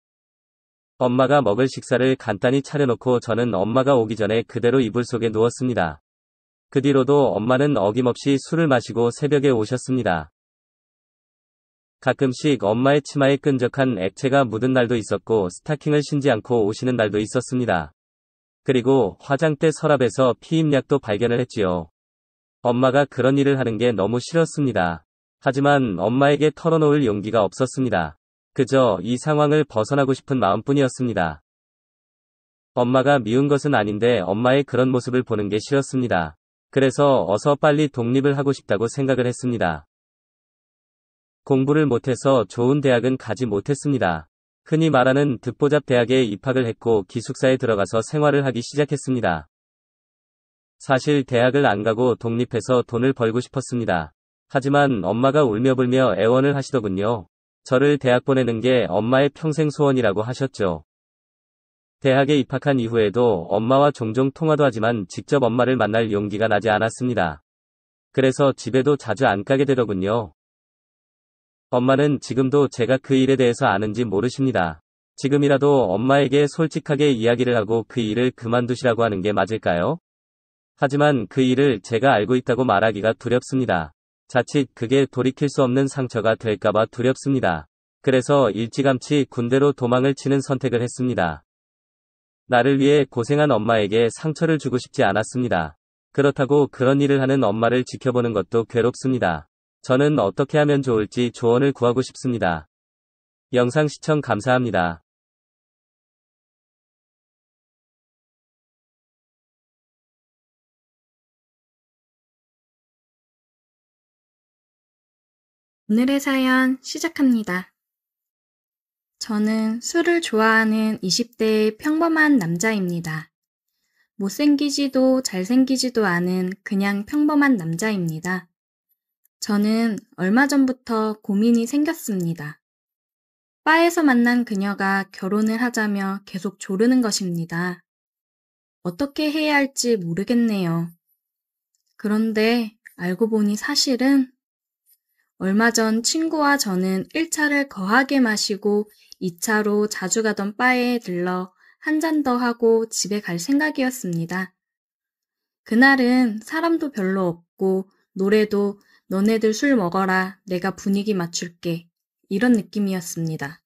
엄마가 먹을 식사를 간단히 차려놓고 저는 엄마가 오기 전에 그대로 이불 속에 누웠습니다. 그 뒤로도 엄마는 어김없이 술을 마시고 새벽에 오셨습니다. 가끔씩 엄마의 치마에 끈적한 액체가 묻은 날도 있었고 스타킹을 신지 않고 오시는 날도 있었습니다. 그리고 화장대 서랍에서 피임약도 발견을 했지요. 엄마가 그런 일을 하는 게 너무 싫었습니다. 하지만 엄마에게 털어놓을 용기가 없었습니다. 그저 이 상황을 벗어나고 싶은 마음뿐이었습니다. 엄마가 미운 것은 아닌데 엄마의 그런 모습을 보는 게 싫었습니다. 그래서 어서 빨리 독립을 하고 싶다고 생각을 했습니다. 공부를 못해서 좋은 대학은 가지 못했습니다. 흔히 말하는 듣보잡 대학에 입학을 했고 기숙사에 들어가서 생활을 하기 시작했습니다. 사실 대학을 안 가고 독립해서 돈을 벌고 싶었습니다. 하지만 엄마가 울며불며 애원을 하시더군요. 저를 대학 보내는 게 엄마의 평생 소원이라고 하셨죠. 대학에 입학한 이후에도 엄마와 종종 통화도 하지만 직접 엄마를 만날 용기가 나지 않았습니다. 그래서 집에도 자주 안 가게 되더군요. 엄마는 지금도 제가 그 일에 대해서 아는지 모르십니다. 지금이라도 엄마에게 솔직하게 이야기를 하고 그 일을 그만두시라고 하는 게 맞을까요? 하지만 그 일을 제가 알고 있다고 말하기가 두렵습니다. 자칫 그게 돌이킬 수 없는 상처가 될까봐 두렵습니다. 그래서 일찌감치 군대로 도망을 치는 선택을 했습니다. 나를 위해 고생한 엄마에게 상처를 주고 싶지 않았습니다. 그렇다고 그런 일을 하는 엄마를 지켜보는 것도 괴롭습니다. 저는 어떻게 하면 좋을지 조언을 구하고 싶습니다. 영상 시청 감사합니다. 오늘의 사연 시작합니다. 저는 술을 좋아하는 20대의 평범한 남자입니다. 못생기지도 잘생기지도 않은 그냥 평범한 남자입니다. 저는 얼마 전부터 고민이 생겼습니다. 바에서 만난 그녀가 결혼을 하자며 계속 조르는 것입니다. 어떻게 해야 할지 모르겠네요. 그런데 알고 보니 사실은 얼마 전 친구와 저는 1차를 거하게 마시고 2차로 자주 가던 바에 들러 한 잔 더 하고 집에 갈 생각이었습니다. 그날은 사람도 별로 없고 노래도 너네들 술 먹어라, 내가 분위기 맞출게, 이런 느낌이었습니다.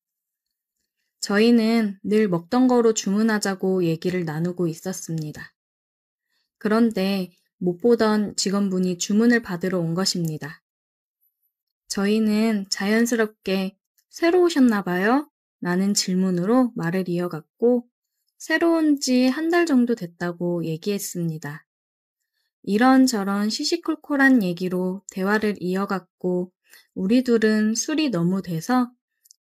저희는 늘 먹던 거로 주문하자고 얘기를 나누고 있었습니다. 그런데 못 보던 직원분이 주문을 받으러 온 것입니다. 저희는 자연스럽게 새로 오셨나 봐요? 라는 질문으로 말을 이어갔고 새로 온 지 한 달 정도 됐다고 얘기했습니다. 이런저런 시시콜콜한 얘기로 대화를 이어갔고 우리 둘은 술이 너무 돼서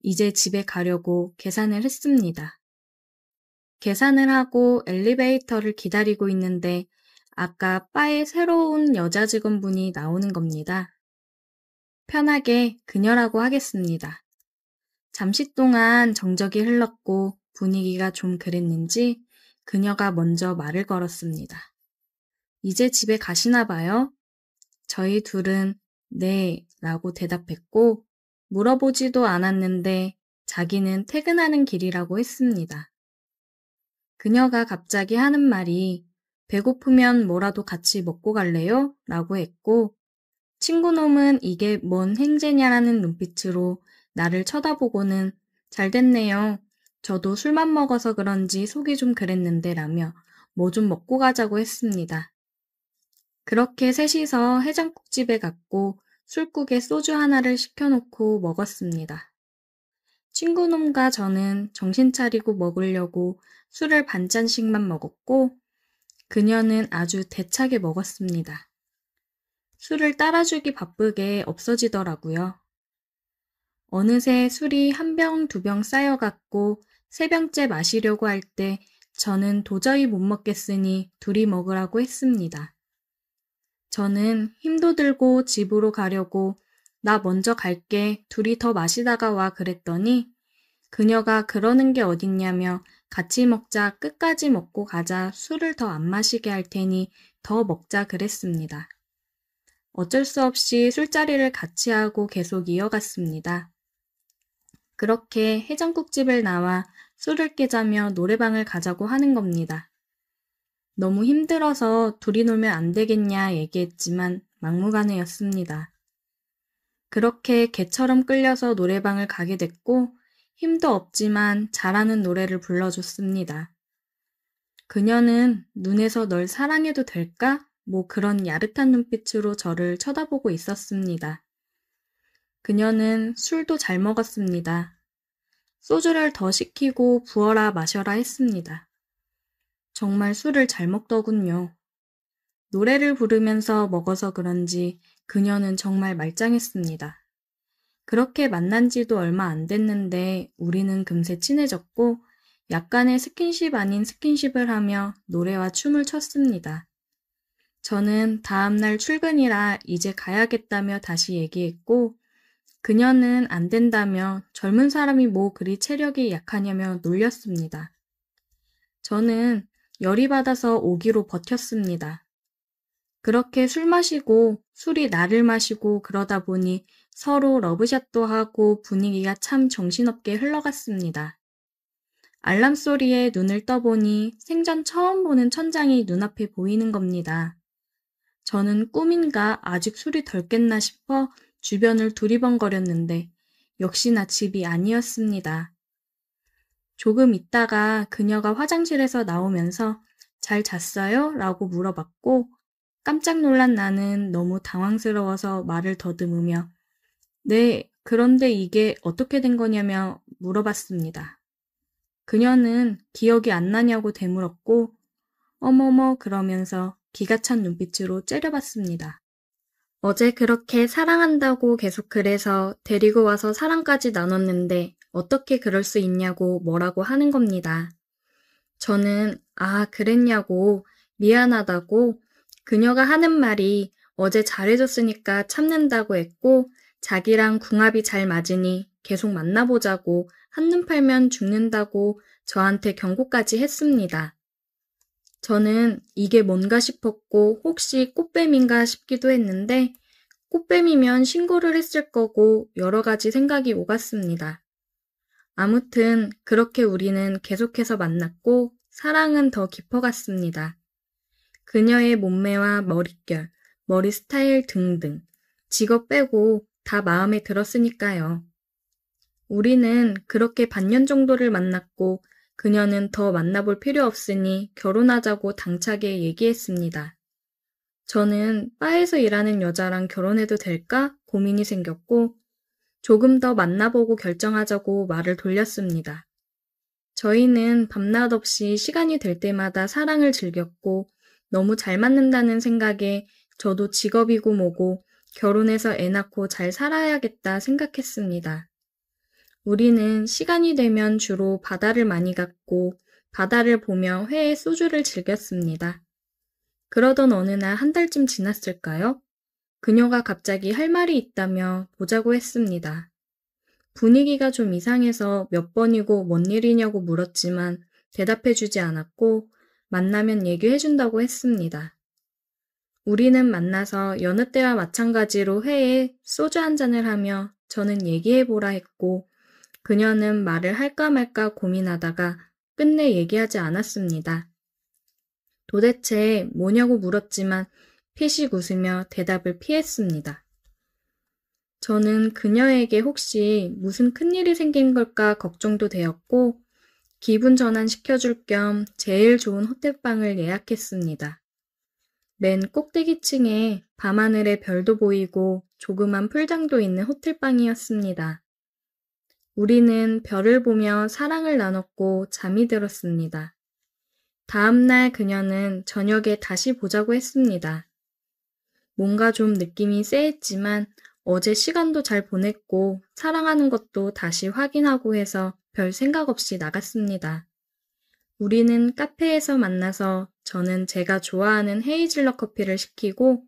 이제 집에 가려고 계산을 했습니다. 계산을 하고 엘리베이터를 기다리고 있는데 아까 바에 새로운 여자 직원분이 나오는 겁니다. 편하게 그녀라고 하겠습니다. 잠시 동안 정적이 흘렀고 분위기가 좀 그랬는지 그녀가 먼저 말을 걸었습니다. 이제 집에 가시나 봐요? 저희 둘은 네 라고 대답했고 물어보지도 않았는데 자기는 퇴근하는 길이라고 했습니다. 그녀가 갑자기 하는 말이 배고프면 뭐라도 같이 먹고 갈래요? 라고 했고 친구놈은 이게 뭔 행제냐라는 눈빛으로 나를 쳐다보고는 잘 됐네요. 저도 술만 먹어서 그런지 속이 좀 그랬는데 라며 뭐 좀 먹고 가자고 했습니다. 그렇게 셋이서 해장국집에 갔고 술국에 소주 하나를 시켜놓고 먹었습니다. 친구놈과 저는 정신 차리고 먹으려고 술을 반잔씩만 먹었고 그녀는 아주 대차게 먹었습니다. 술을 따라주기 바쁘게 없어지더라고요. 어느새 술이 한 병, 두 병 쌓여갔고 세 병째 마시려고 할 때 저는 도저히 못 먹겠으니 둘이 먹으라고 했습니다. 저는 힘도 들고 집으로 가려고 나 먼저 갈게, 둘이 더 마시다가 와 그랬더니 그녀가 그러는 게 어딨냐며 같이 먹자, 끝까지 먹고 가자, 술을 더 안 마시게 할 테니 더 먹자 그랬습니다. 어쩔 수 없이 술자리를 같이 하고 계속 이어갔습니다. 그렇게 해장국집을 나와 술을 깨자며 노래방을 가자고 하는 겁니다. 너무 힘들어서 둘이 놀면 안 되겠냐 얘기했지만 막무가내였습니다. 그렇게 개처럼 끌려서 노래방을 가게 됐고 힘도 없지만 잘하는 노래를 불러줬습니다. 그녀는 눈에서 널 사랑해도 될까? 뭐 그런 야릇한 눈빛으로 저를 쳐다보고 있었습니다. 그녀는 술도 잘 먹었습니다. 소주를 더 시키고 부어라 마셔라 했습니다. 정말 술을 잘 먹더군요. 노래를 부르면서 먹어서 그런지 그녀는 정말 말짱했습니다. 그렇게 만난 지도 얼마 안 됐는데 우리는 금세 친해졌고 약간의 스킨십 아닌 스킨십을 하며 노래와 춤을 췄습니다. 저는 다음날 출근이라 이제 가야겠다며 다시 얘기했고 그녀는 안 된다며 젊은 사람이 뭐 그리 체력이 약하냐며 놀렸습니다. 저는 열이 받아서 오기로 버텼습니다. 그렇게 술 마시고 술이 나를 마시고 그러다 보니 서로 러브샷도 하고 분위기가 참 정신없게 흘러갔습니다. 알람 소리에 눈을 떠보니 생전 처음 보는 천장이 눈앞에 보이는 겁니다. 저는 꿈인가 아직 술이 덜 깼나 싶어 주변을 두리번거렸는데 역시나 집이 아니었습니다. 조금 있다가 그녀가 화장실에서 나오면서 잘 잤어요? 라고 물어봤고 깜짝 놀란 나는 너무 당황스러워서 말을 더듬으며 네, 그런데 이게 어떻게 된 거냐며 물어봤습니다. 그녀는 기억이 안 나냐고 되물었고 어머머 그러면서 기가 찬 눈빛으로 째려봤습니다. 어제 그렇게 사랑한다고 계속 그래서 데리고 와서 사랑까지 나눴는데 어떻게 그럴 수 있냐고 뭐라고 하는 겁니다. 저는 그랬냐고 미안하다고 그녀가 하는 말이 어제 잘해줬으니까 참는다고 했고 자기랑 궁합이 잘 맞으니 계속 만나보자고 한눈 팔면 죽는다고 저한테 경고까지 했습니다. 저는 이게 뭔가 싶었고 혹시 꽃뱀인가 싶기도 했는데 꽃뱀이면 신고를 했을 거고 여러 가지 생각이 오갔습니다. 아무튼 그렇게 우리는 계속해서 만났고 사랑은 더 깊어갔습니다. 그녀의 몸매와 머릿결, 머리 스타일 등등 직업 빼고 다 마음에 들었으니까요. 우리는 그렇게 반년 정도를 만났고 그녀는 더 만나볼 필요 없으니 결혼하자고 당차게 얘기했습니다. 저는 바에서 일하는 여자랑 결혼해도 될까 고민이 생겼고 조금 더 만나보고 결정하자고 말을 돌렸습니다. 저희는 밤낮 없이 시간이 될 때마다 사랑을 즐겼고 너무 잘 맞는다는 생각에 저도 직업이고 뭐고 결혼해서 애 낳고 잘 살아야겠다 생각했습니다. 우리는 시간이 되면 주로 바다를 많이 갔고 바다를 보며 회에 소주를 즐겼습니다. 그러던 어느 날 한 달쯤 지났을까요? 그녀가 갑자기 할 말이 있다며 보자고 했습니다. 분위기가 좀 이상해서 몇 번이고 뭔 일이냐고 물었지만 대답해주지 않았고 만나면 얘기해준다고 했습니다. 우리는 만나서 여느 때와 마찬가지로 회에 소주 한 잔을 하며 저는 얘기해보라 했고 그녀는 말을 할까 말까 고민하다가 끝내 얘기하지 않았습니다. 도대체 뭐냐고 물었지만 피식 웃으며 대답을 피했습니다. 저는 그녀에게 혹시 무슨 큰일이 생긴 걸까 걱정도 되었고 기분 전환 시켜줄 겸 제일 좋은 호텔방을 예약했습니다. 맨 꼭대기층에 밤하늘에 별도 보이고 조그만 풀장도 있는 호텔방이었습니다. 우리는 별을 보며 사랑을 나눴고 잠이 들었습니다. 다음날 그녀는 저녁에 다시 보자고 했습니다. 뭔가 좀 느낌이 쎄했지만 어제 시간도 잘 보냈고 사랑하는 것도 다시 확인하고 해서 별 생각 없이 나갔습니다. 우리는 카페에서 만나서 저는 제가 좋아하는 헤이즐넛 커피를 시키고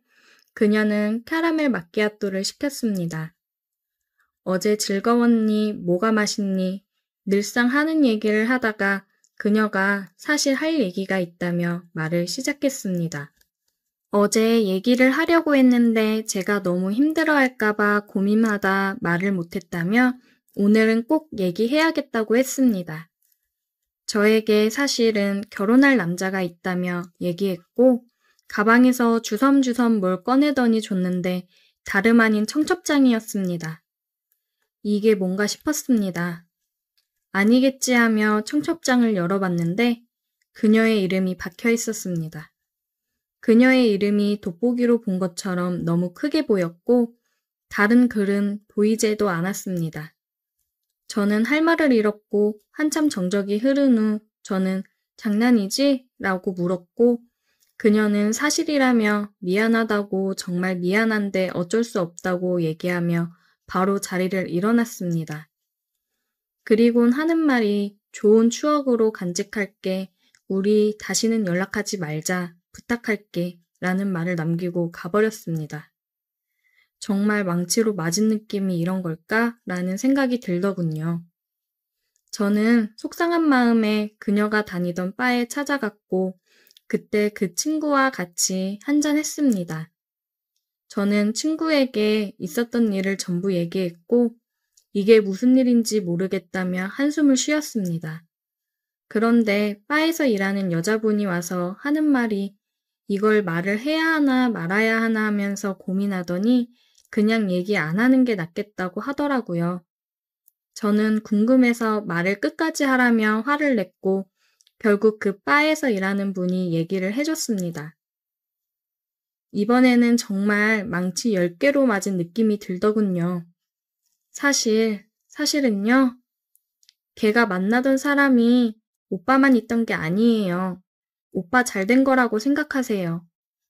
그녀는 캐러멜 마키아토를 시켰습니다. 어제 즐거웠니? 뭐가 맛있니? 늘상 하는 얘기를 하다가 그녀가 사실 할 얘기가 있다며 말을 시작했습니다. 어제 얘기를 하려고 했는데 제가 너무 힘들어할까봐 고민하다 말을 못했다며 오늘은 꼭 얘기해야겠다고 했습니다. 저에게 사실은 결혼할 남자가 있다며 얘기했고 가방에서 주섬주섬 뭘 꺼내더니 줬는데 다름 아닌 청첩장이었습니다. 이게 뭔가 싶었습니다. 아니겠지 하며 청첩장을 열어봤는데 그녀의 이름이 박혀 있었습니다. 그녀의 이름이 돋보기로 본 것처럼 너무 크게 보였고 다른 글은 보이지도 않았습니다. 저는 할 말을 잃었고 한참 정적이 흐른 후 저는 장난이지? 라고 물었고 그녀는 사실이라며 미안하다고 정말 미안한데 어쩔 수 없다고 얘기하며 바로 자리를 일어났습니다. 그리곤 하는 말이 좋은 추억으로 간직할게. 우리 다시는 연락하지 말자. 부탁할게. 라는 말을 남기고 가버렸습니다. 정말 망치로 맞은 느낌이 이런 걸까? 라는 생각이 들더군요. 저는 속상한 마음에 그녀가 다니던 바에 찾아갔고 그때 그 친구와 같이 한잔했습니다. 저는 친구에게 있었던 일을 전부 얘기했고 이게 무슨 일인지 모르겠다며 한숨을 쉬었습니다. 그런데 바에서 일하는 여자분이 와서 하는 말이 이걸 말을 해야 하나 말아야 하나 하면서 고민하더니 그냥 얘기 안 하는 게 낫겠다고 하더라고요. 저는 궁금해서 말을 끝까지 하라며 화를 냈고 결국 그 바에서 일하는 분이 얘기를 해줬습니다. 이번에는 정말 망치 10개로 맞은 느낌이 들더군요. 사실은요, 걔가 만나던 사람이 오빠만 있던 게 아니에요. 오빠 잘 된 거라고 생각하세요.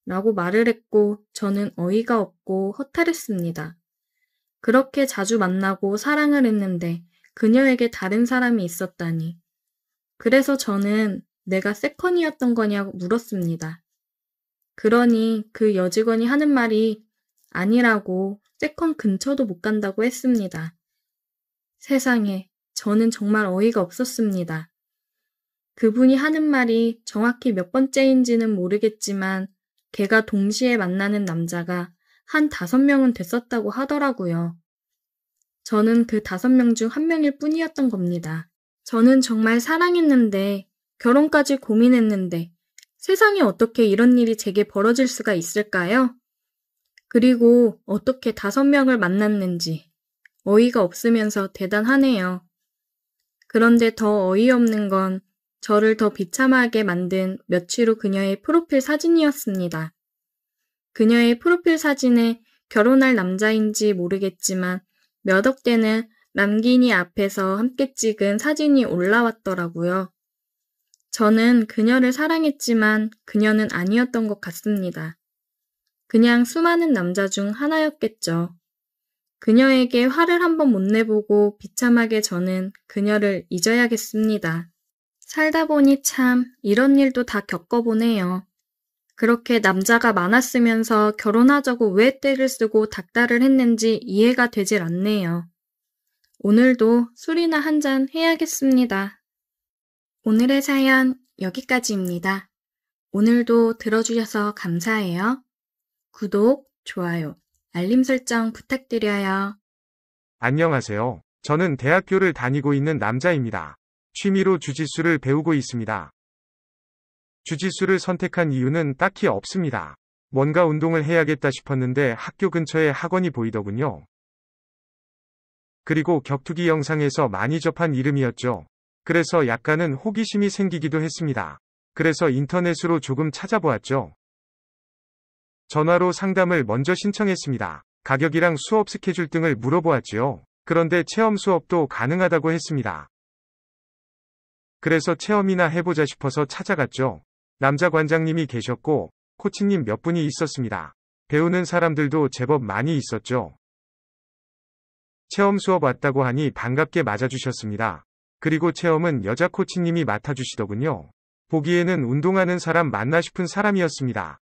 라고 말을 했고 저는 어이가 없고 허탈했습니다. 그렇게 자주 만나고 사랑을 했는데 그녀에게 다른 사람이 있었다니. 그래서 저는 내가 세컨이었던 거냐고 물었습니다. 그러니 그 여직원이 하는 말이 아니라고 세컨 근처도 못 간다고 했습니다. 세상에, 저는 정말 어이가 없었습니다. 그분이 하는 말이 정확히 몇 번째인지는 모르겠지만 걔가 동시에 만나는 남자가 한 5명은 됐었다고 하더라고요. 저는 그 5명 중 1명일 뿐이었던 겁니다. 저는 정말 사랑했는데 결혼까지 고민했는데 세상에 어떻게 이런 일이 제게 벌어질 수가 있을까요? 그리고 어떻게 5명을 만났는지 어이가 없으면서 대단하네요. 그런데 더 어이없는 건 저를 더 비참하게 만든 며칠 후 그녀의 프로필 사진이었습니다. 그녀의 프로필 사진에 결혼할 남자인지 모르겠지만 몇 억 되는 람기니 앞에서 함께 찍은 사진이 올라왔더라고요. 저는 그녀를 사랑했지만 그녀는 아니었던 것 같습니다. 그냥 수많은 남자 중 하나였겠죠. 그녀에게 화를 한번 못 내보고 비참하게 저는 그녀를 잊어야겠습니다. 살다 보니 참 이런 일도 다 겪어보네요. 그렇게 남자가 많았으면서 결혼하자고 왜 떼를 쓰고 닥달을 했는지 이해가 되질 않네요. 오늘도 술이나 한잔 해야겠습니다. 오늘의 사연 여기까지입니다. 오늘도 들어주셔서 감사해요. 구독, 좋아요, 알림 설정 부탁드려요. 안녕하세요. 저는 대학교를 다니고 있는 남자입니다. 취미로 주짓수를 배우고 있습니다. 주짓수를 선택한 이유는 딱히 없습니다. 뭔가 운동을 해야겠다 싶었는데 학교 근처에 학원이 보이더군요. 그리고 격투기 영상에서 많이 접한 이름이었죠. 그래서 약간은 호기심이 생기기도 했습니다. 그래서 인터넷으로 조금 찾아보았죠. 전화로 상담을 먼저 신청했습니다. 가격이랑 수업 스케줄 등을 물어보았지요. 그런데 체험 수업도 가능하다고 했습니다. 그래서 체험이나 해보자 싶어서 찾아갔죠. 남자 관장님이 계셨고 코치님 몇 분이 있었습니다. 배우는 사람들도 제법 많이 있었죠. 체험 수업 왔다고 하니 반갑게 맞아주셨습니다. 그리고 체험은 여자 코치님이 맡아주시더군요. 보기에는 운동하는 사람 맞나 싶은 사람이었습니다.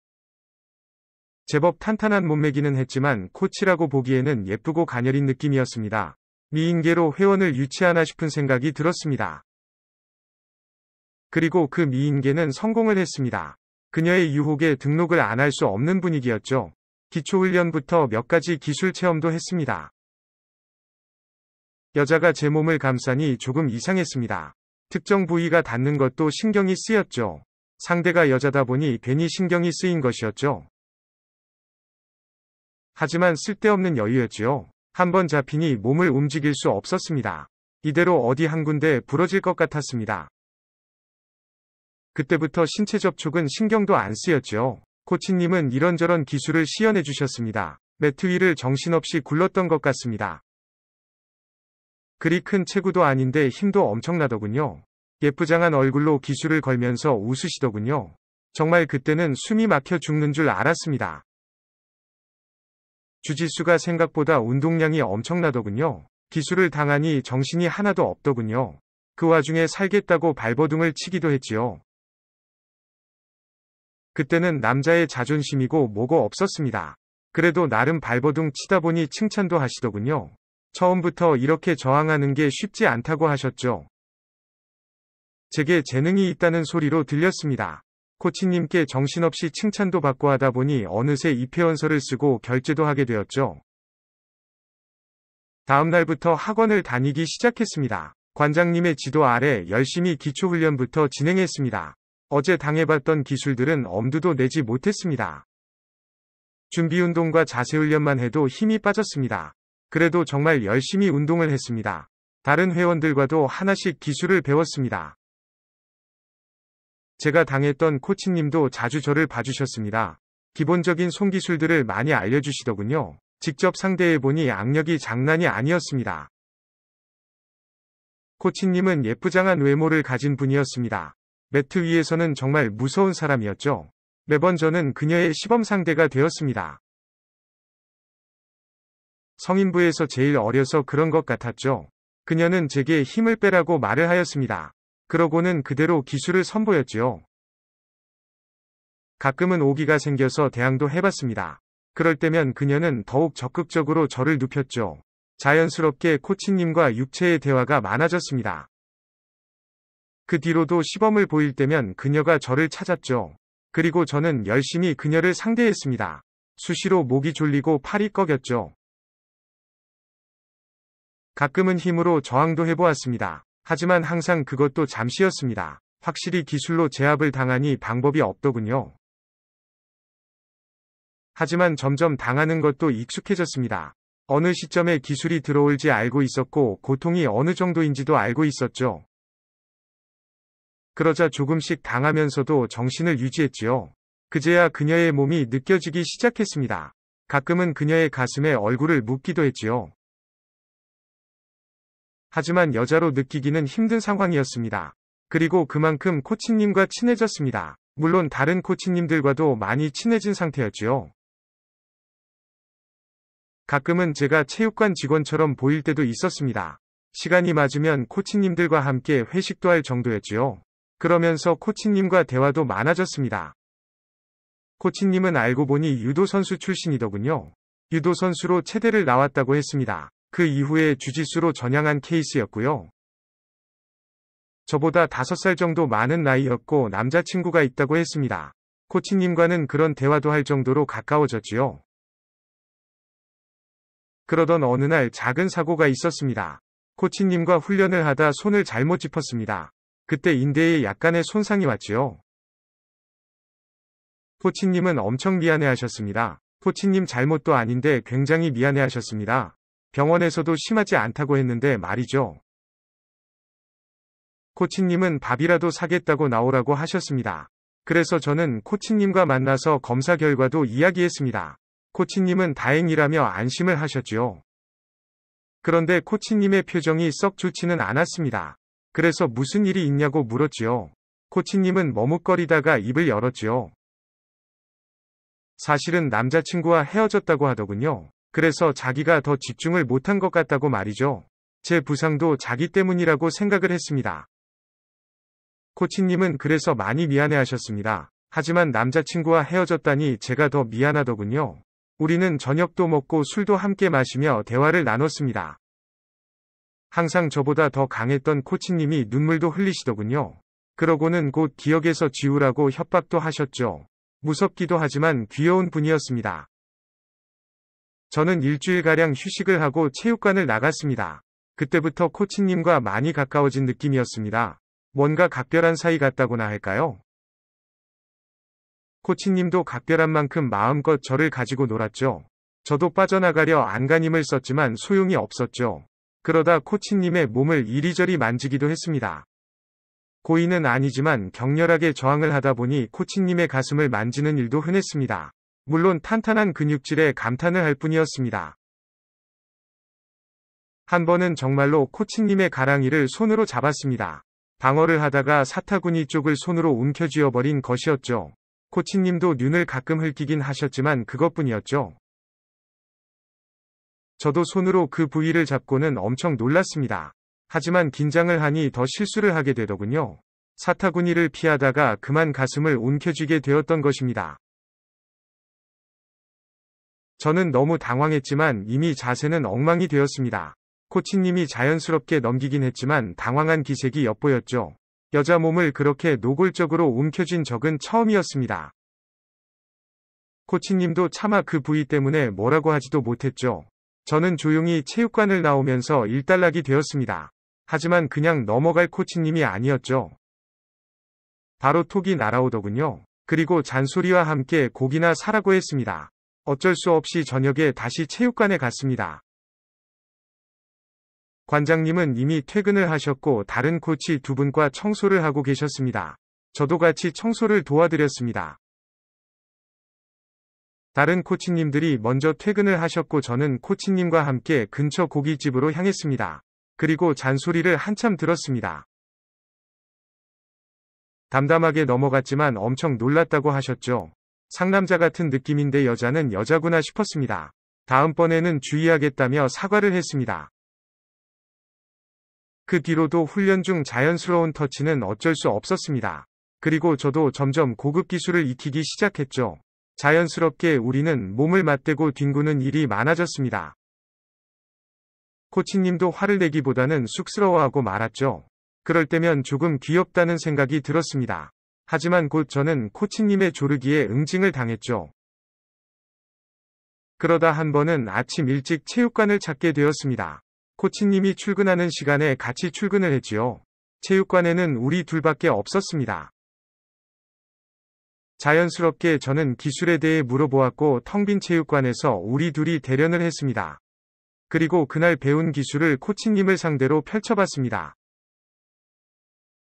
제법 탄탄한 몸매기는 했지만 코치라고 보기에는 예쁘고 가녀린 느낌이었습니다. 미인계로 회원을 유치하나 싶은 생각이 들었습니다. 그리고 그 미인계는 성공을 했습니다. 그녀의 유혹에 등록을 안 할 수 없는 분위기였죠. 기초훈련부터 몇 가지 기술 체험도 했습니다. 여자가 제 몸을 감싸니 조금 이상했습니다. 특정 부위가 닿는 것도 신경이 쓰였죠. 상대가 여자다 보니 괜히 신경이 쓰인 것이었죠. 하지만 쓸데없는 여유였지요. 한번 잡히니 몸을 움직일 수 없었습니다. 이대로 어디 한 군데 부러질 것 같았습니다. 그때부터 신체 접촉은 신경도 안 쓰였죠. 코치님은 이런저런 기술을 시연해 주셨습니다. 매트 위를 정신없이 굴렀던 것 같습니다. 그리 큰 체구도 아닌데 힘도 엄청나더군요. 예쁘장한 얼굴로 기술을 걸면서 웃으시더군요. 정말 그때는 숨이 막혀 죽는 줄 알았습니다. 주짓수가 생각보다 운동량이 엄청나더군요. 기술을 당하니 정신이 하나도 없더군요. 그 와중에 살겠다고 발버둥을 치기도 했지요. 그때는 남자의 자존심이고 뭐고 없었습니다. 그래도 나름 발버둥 치다 보니 칭찬도 하시더군요. 처음부터 이렇게 저항하는 게 쉽지 않다고 하셨죠. 제게 재능이 있다는 소리로 들렸습니다. 코치님께 정신없이 칭찬도 받고 하다 보니 어느새 입회원서를 쓰고 결제도 하게 되었죠. 다음 날부터 학원을 다니기 시작했습니다. 관장님의 지도 아래 열심히 기초훈련부터 진행했습니다. 어제 당해봤던 기술들은 엄두도 내지 못했습니다. 준비운동과 자세훈련만 해도 힘이 빠졌습니다. 그래도 정말 열심히 운동을 했습니다. 다른 회원들과도 하나씩 기술을 배웠습니다. 제가 당했던 코치님도 자주 저를 봐주셨습니다. 기본적인 손기술들을 많이 알려주시더군요. 직접 상대해보니 악력이 장난이 아니었습니다. 코치님은 예쁘장한 외모를 가진 분이었습니다. 매트 위에서는 정말 무서운 사람이었죠. 매번 저는 그녀의 시범 상대가 되었습니다. 성인부에서 제일 어려서 그런 것 같았죠. 그녀는 제게 힘을 빼라고 말을 하였습니다. 그러고는 그대로 기술을 선보였지요. 가끔은 오기가 생겨서 대항도 해봤습니다. 그럴 때면 그녀는 더욱 적극적으로 저를 눕혔죠. 자연스럽게 코치님과 육체의 대화가 많아졌습니다. 그 뒤로도 시범을 보일 때면 그녀가 저를 찾았죠. 그리고 저는 열심히 그녀를 상대했습니다. 수시로 목이 졸리고 팔이 꺼겼죠. 가끔은 힘으로 저항도 해보았습니다. 하지만 항상 그것도 잠시였습니다. 확실히 기술로 제압을 당하니 방법이 없더군요. 하지만 점점 당하는 것도 익숙해졌습니다. 어느 시점에 기술이 들어올지 알고 있었고 고통이 어느 정도인지도 알고 있었죠. 그러자 조금씩 당하면서도 정신을 유지했지요. 그제야 그녀의 몸이 느껴지기 시작했습니다. 가끔은 그녀의 가슴에 얼굴을 묻기도 했지요. 하지만 여자로 느끼기는 힘든 상황이었습니다. 그리고 그만큼 코치님과 친해졌습니다. 물론 다른 코치님들과도 많이 친해진 상태였지요. 가끔은 제가 체육관 직원처럼 보일 때도 있었습니다. 시간이 맞으면 코치님들과 함께 회식도 할 정도였지요. 그러면서 코치님과 대화도 많아졌습니다. 코치님은 알고 보니 유도 선수 출신이더군요. 유도 선수로 체대를 나왔다고 했습니다. 그 이후에 주짓수로 전향한 케이스였고요. 저보다 5살 정도 많은 나이였고 남자친구가 있다고 했습니다. 코치님과는 그런 대화도 할 정도로 가까워졌지요. 그러던 어느 날 작은 사고가 있었습니다. 코치님과 훈련을 하다 손을 잘못 짚었습니다. 그때 인대에 약간의 손상이 왔지요. 코치님은 엄청 미안해하셨습니다. 코치님 잘못도 아닌데 굉장히 미안해하셨습니다. 병원에서도 심하지 않다고 했는데 말이죠. 코치님은 밥이라도 사겠다고 나오라고 하셨습니다. 그래서 저는 코치님과 만나서 검사 결과도 이야기했습니다. 코치님은 다행이라며 안심을 하셨지요. 그런데 코치님의 표정이 썩 좋지는 않았습니다. 그래서 무슨 일이 있냐고 물었지요. 코치님은 머뭇거리다가 입을 열었지요. 사실은 남자친구와 헤어졌다고 하더군요. 그래서 자기가 더 집중을 못한 것 같다고 말이죠. 제 부상도 자기 때문이라고 생각을 했습니다. 코치님은 그래서 많이 미안해하셨습니다. 하지만 남자친구와 헤어졌다니 제가 더 미안하더군요. 우리는 저녁도 먹고 술도 함께 마시며 대화를 나눴습니다. 항상 저보다 더 강했던 코치님이 눈물도 흘리시더군요. 그러고는 곧 기억에서 지우라고 협박도 하셨죠. 무섭기도 하지만 귀여운 분이었습니다. 저는 일주일가량 휴식을 하고 체육관을 나갔습니다. 그때부터 코치님과 많이 가까워진 느낌이었습니다. 뭔가 각별한 사이 같다고나 할까요? 코치님도 각별한 만큼 마음껏 저를 가지고 놀았죠. 저도 빠져나가려 안간힘을 썼지만 소용이 없었죠. 그러다 코치님의 몸을 이리저리 만지기도 했습니다. 고의는 아니지만 격렬하게 저항을 하다 보니 코치님의 가슴을 만지는 일도 흔했습니다. 물론 탄탄한 근육질에 감탄을 할 뿐이었습니다. 한 번은 정말로 코치님의 가랑이를 손으로 잡았습니다. 방어를 하다가 사타구니 쪽을 손으로 움켜쥐어버린 것이었죠. 코치님도 눈을 가끔 흘기긴 하셨지만 그것뿐이었죠. 저도 손으로 그 부위를 잡고는 엄청 놀랐습니다. 하지만 긴장을 하니 더 실수를 하게 되더군요. 사타구니를 피하다가 그만 가슴을 움켜쥐게 되었던 것입니다. 저는 너무 당황했지만 이미 자세는 엉망이 되었습니다. 코치님이 자연스럽게 넘기긴 했지만 당황한 기색이 엿보였죠. 여자 몸을 그렇게 노골적으로 움켜쥔 적은 처음이었습니다. 코치님도 차마 그 부위 때문에 뭐라고 하지도 못했죠. 저는 조용히 체육관을 나오면서 일단락이 되었습니다. 하지만 그냥 넘어갈 코치님이 아니었죠. 바로 톡이 날아오더군요. 그리고 잔소리와 함께 고기나 사라고 했습니다. 어쩔 수 없이 저녁에 다시 체육관에 갔습니다. 관장님은 이미 퇴근을 하셨고 다른 코치 두 분과 청소를 하고 계셨습니다. 저도 같이 청소를 도와드렸습니다. 다른 코치님들이 먼저 퇴근을 하셨고 저는 코치님과 함께 근처 고깃집으로 향했습니다. 그리고 잔소리를 한참 들었습니다. 담담하게 넘어갔지만 엄청 놀랐다고 하셨죠. 상남자 같은 느낌인데 여자는 여자구나 싶었습니다. 다음번에는 주의하겠다며 사과를 했습니다. 그 뒤로도 훈련 중 자연스러운 터치는 어쩔 수 없었습니다. 그리고 저도 점점 고급 기술을 익히기 시작했죠. 자연스럽게 우리는 몸을 맞대고 뒹구는 일이 많아졌습니다. 코치님도 화를 내기보다는 쑥스러워하고 말았죠. 그럴 때면 조금 귀엽다는 생각이 들었습니다. 하지만 곧 저는 코치님의 조르기에 응징을 당했죠. 그러다 한 번은 아침 일찍 체육관을 찾게 되었습니다. 코치님이 출근하는 시간에 같이 출근을 했지요. 체육관에는 우리 둘밖에 없었습니다. 자연스럽게 저는 기술에 대해 물어보았고 텅 빈 체육관에서 우리 둘이 대련을 했습니다. 그리고 그날 배운 기술을 코치님을 상대로 펼쳐봤습니다.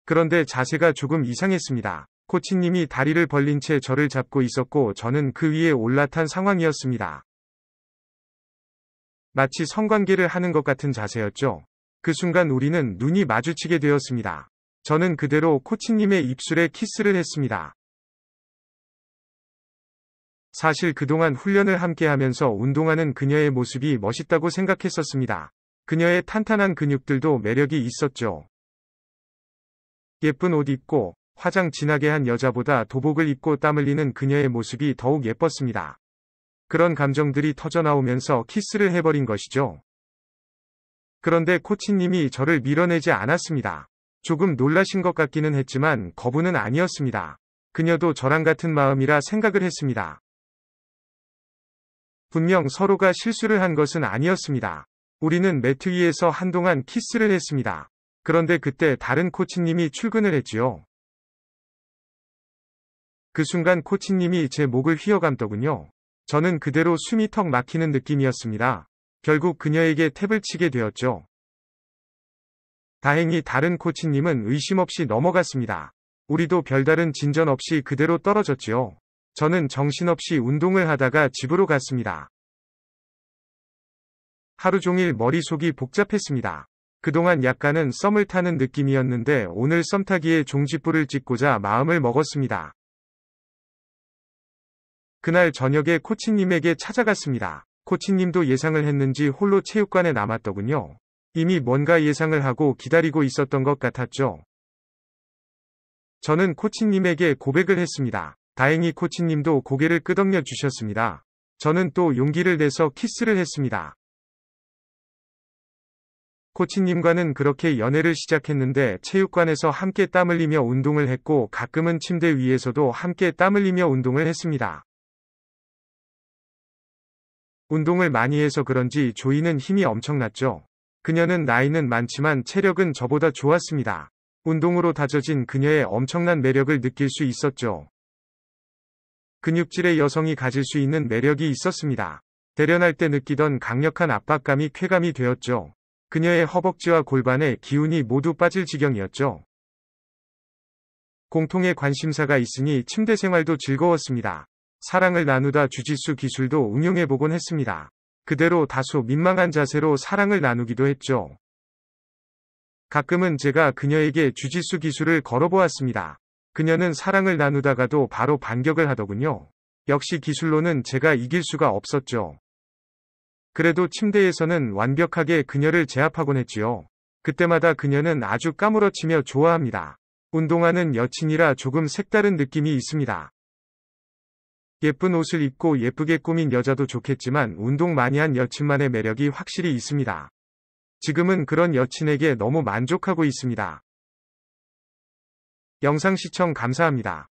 그런데 자세가 조금 이상했습니다. 코치님이 다리를 벌린 채 저를 잡고 있었고 저는 그 위에 올라탄 상황이었습니다. 마치 성관계를 하는 것 같은 자세였죠. 그 순간 우리는 눈이 마주치게 되었습니다. 저는 그대로 코치님의 입술에 키스를 했습니다. 사실 그동안 훈련을 함께 하면서 운동하는 그녀의 모습이 멋있다고 생각했었습니다. 그녀의 탄탄한 근육들도 매력이 있었죠. 예쁜 옷 입고 화장 진하게 한 여자보다 도복을 입고 땀 흘리는 그녀의 모습이 더욱 예뻤습니다. 그런 감정들이 터져나오면서 키스를 해버린 것이죠. 그런데 코치님이 저를 밀어내지 않았습니다. 조금 놀라신 것 같기는 했지만 거부는 아니었습니다. 그녀도 저랑 같은 마음이라 생각을 했습니다. 분명 서로가 실수를 한 것은 아니었습니다. 우리는 매트 위에서 한동안 키스를 했습니다. 그런데 그때 다른 코치님이 출근을 했지요. 그 순간 코치님이 제 목을 휘어감더군요. 저는 그대로 숨이 턱 막히는 느낌이었습니다. 결국 그녀에게 탭을 치게 되었죠. 다행히 다른 코치님은 의심 없이 넘어갔습니다. 우리도 별다른 진전 없이 그대로 떨어졌지요. 저는 정신없이 운동을 하다가 집으로 갔습니다. 하루 종일 머릿속이 복잡했습니다. 그동안 약간은 썸을 타는 느낌이었는데 오늘 썸 타기에 종지부를 찍고자 마음을 먹었습니다. 그날 저녁에 코치님에게 찾아갔습니다. 코치님도 예상을 했는지 홀로 체육관에 남았더군요. 이미 뭔가 예상을 하고 기다리고 있었던 것 같았죠. 저는 코치님에게 고백을 했습니다. 다행히 코치님도 고개를 끄덕여 주셨습니다. 저는 또 용기를 내서 키스를 했습니다. 코치님과는 그렇게 연애를 시작했는데 체육관에서 함께 땀 흘리며 운동을 했고 가끔은 침대 위에서도 함께 땀 흘리며 운동을 했습니다. 운동을 많이 해서 그런지 조이는 힘이 엄청났죠. 그녀는 나이는 많지만 체력은 저보다 좋았습니다. 운동으로 다져진 그녀의 엄청난 매력을 느낄 수 있었죠. 근육질의 여성이 가질 수 있는 매력이 있었습니다. 대련할 때 느끼던 강력한 압박감이 쾌감이 되었죠. 그녀의 허벅지와 골반에 기운이 모두 빠질 지경이었죠. 공통의 관심사가 있으니 침대 생활도 즐거웠습니다. 사랑을 나누다 주짓수 기술도 응용해보곤 했습니다. 그대로 다소 민망한 자세로 사랑을 나누기도 했죠. 가끔은 제가 그녀에게 주짓수 기술을 걸어보았습니다. 그녀는 사랑을 나누다가도 바로 반격을 하더군요. 역시 기술로는 제가 이길 수가 없었죠. 그래도 침대에서는 완벽하게 그녀를 제압하곤 했지요. 그때마다 그녀는 아주 까무러치며 좋아합니다. 운동하는 여친이라 조금 색다른 느낌이 있습니다. 예쁜 옷을 입고 예쁘게 꾸민 여자도 좋겠지만 운동 많이 한 여친만의 매력이 확실히 있습니다. 지금은 그런 여친에게 너무 만족하고 있습니다. 영상 시청 감사합니다.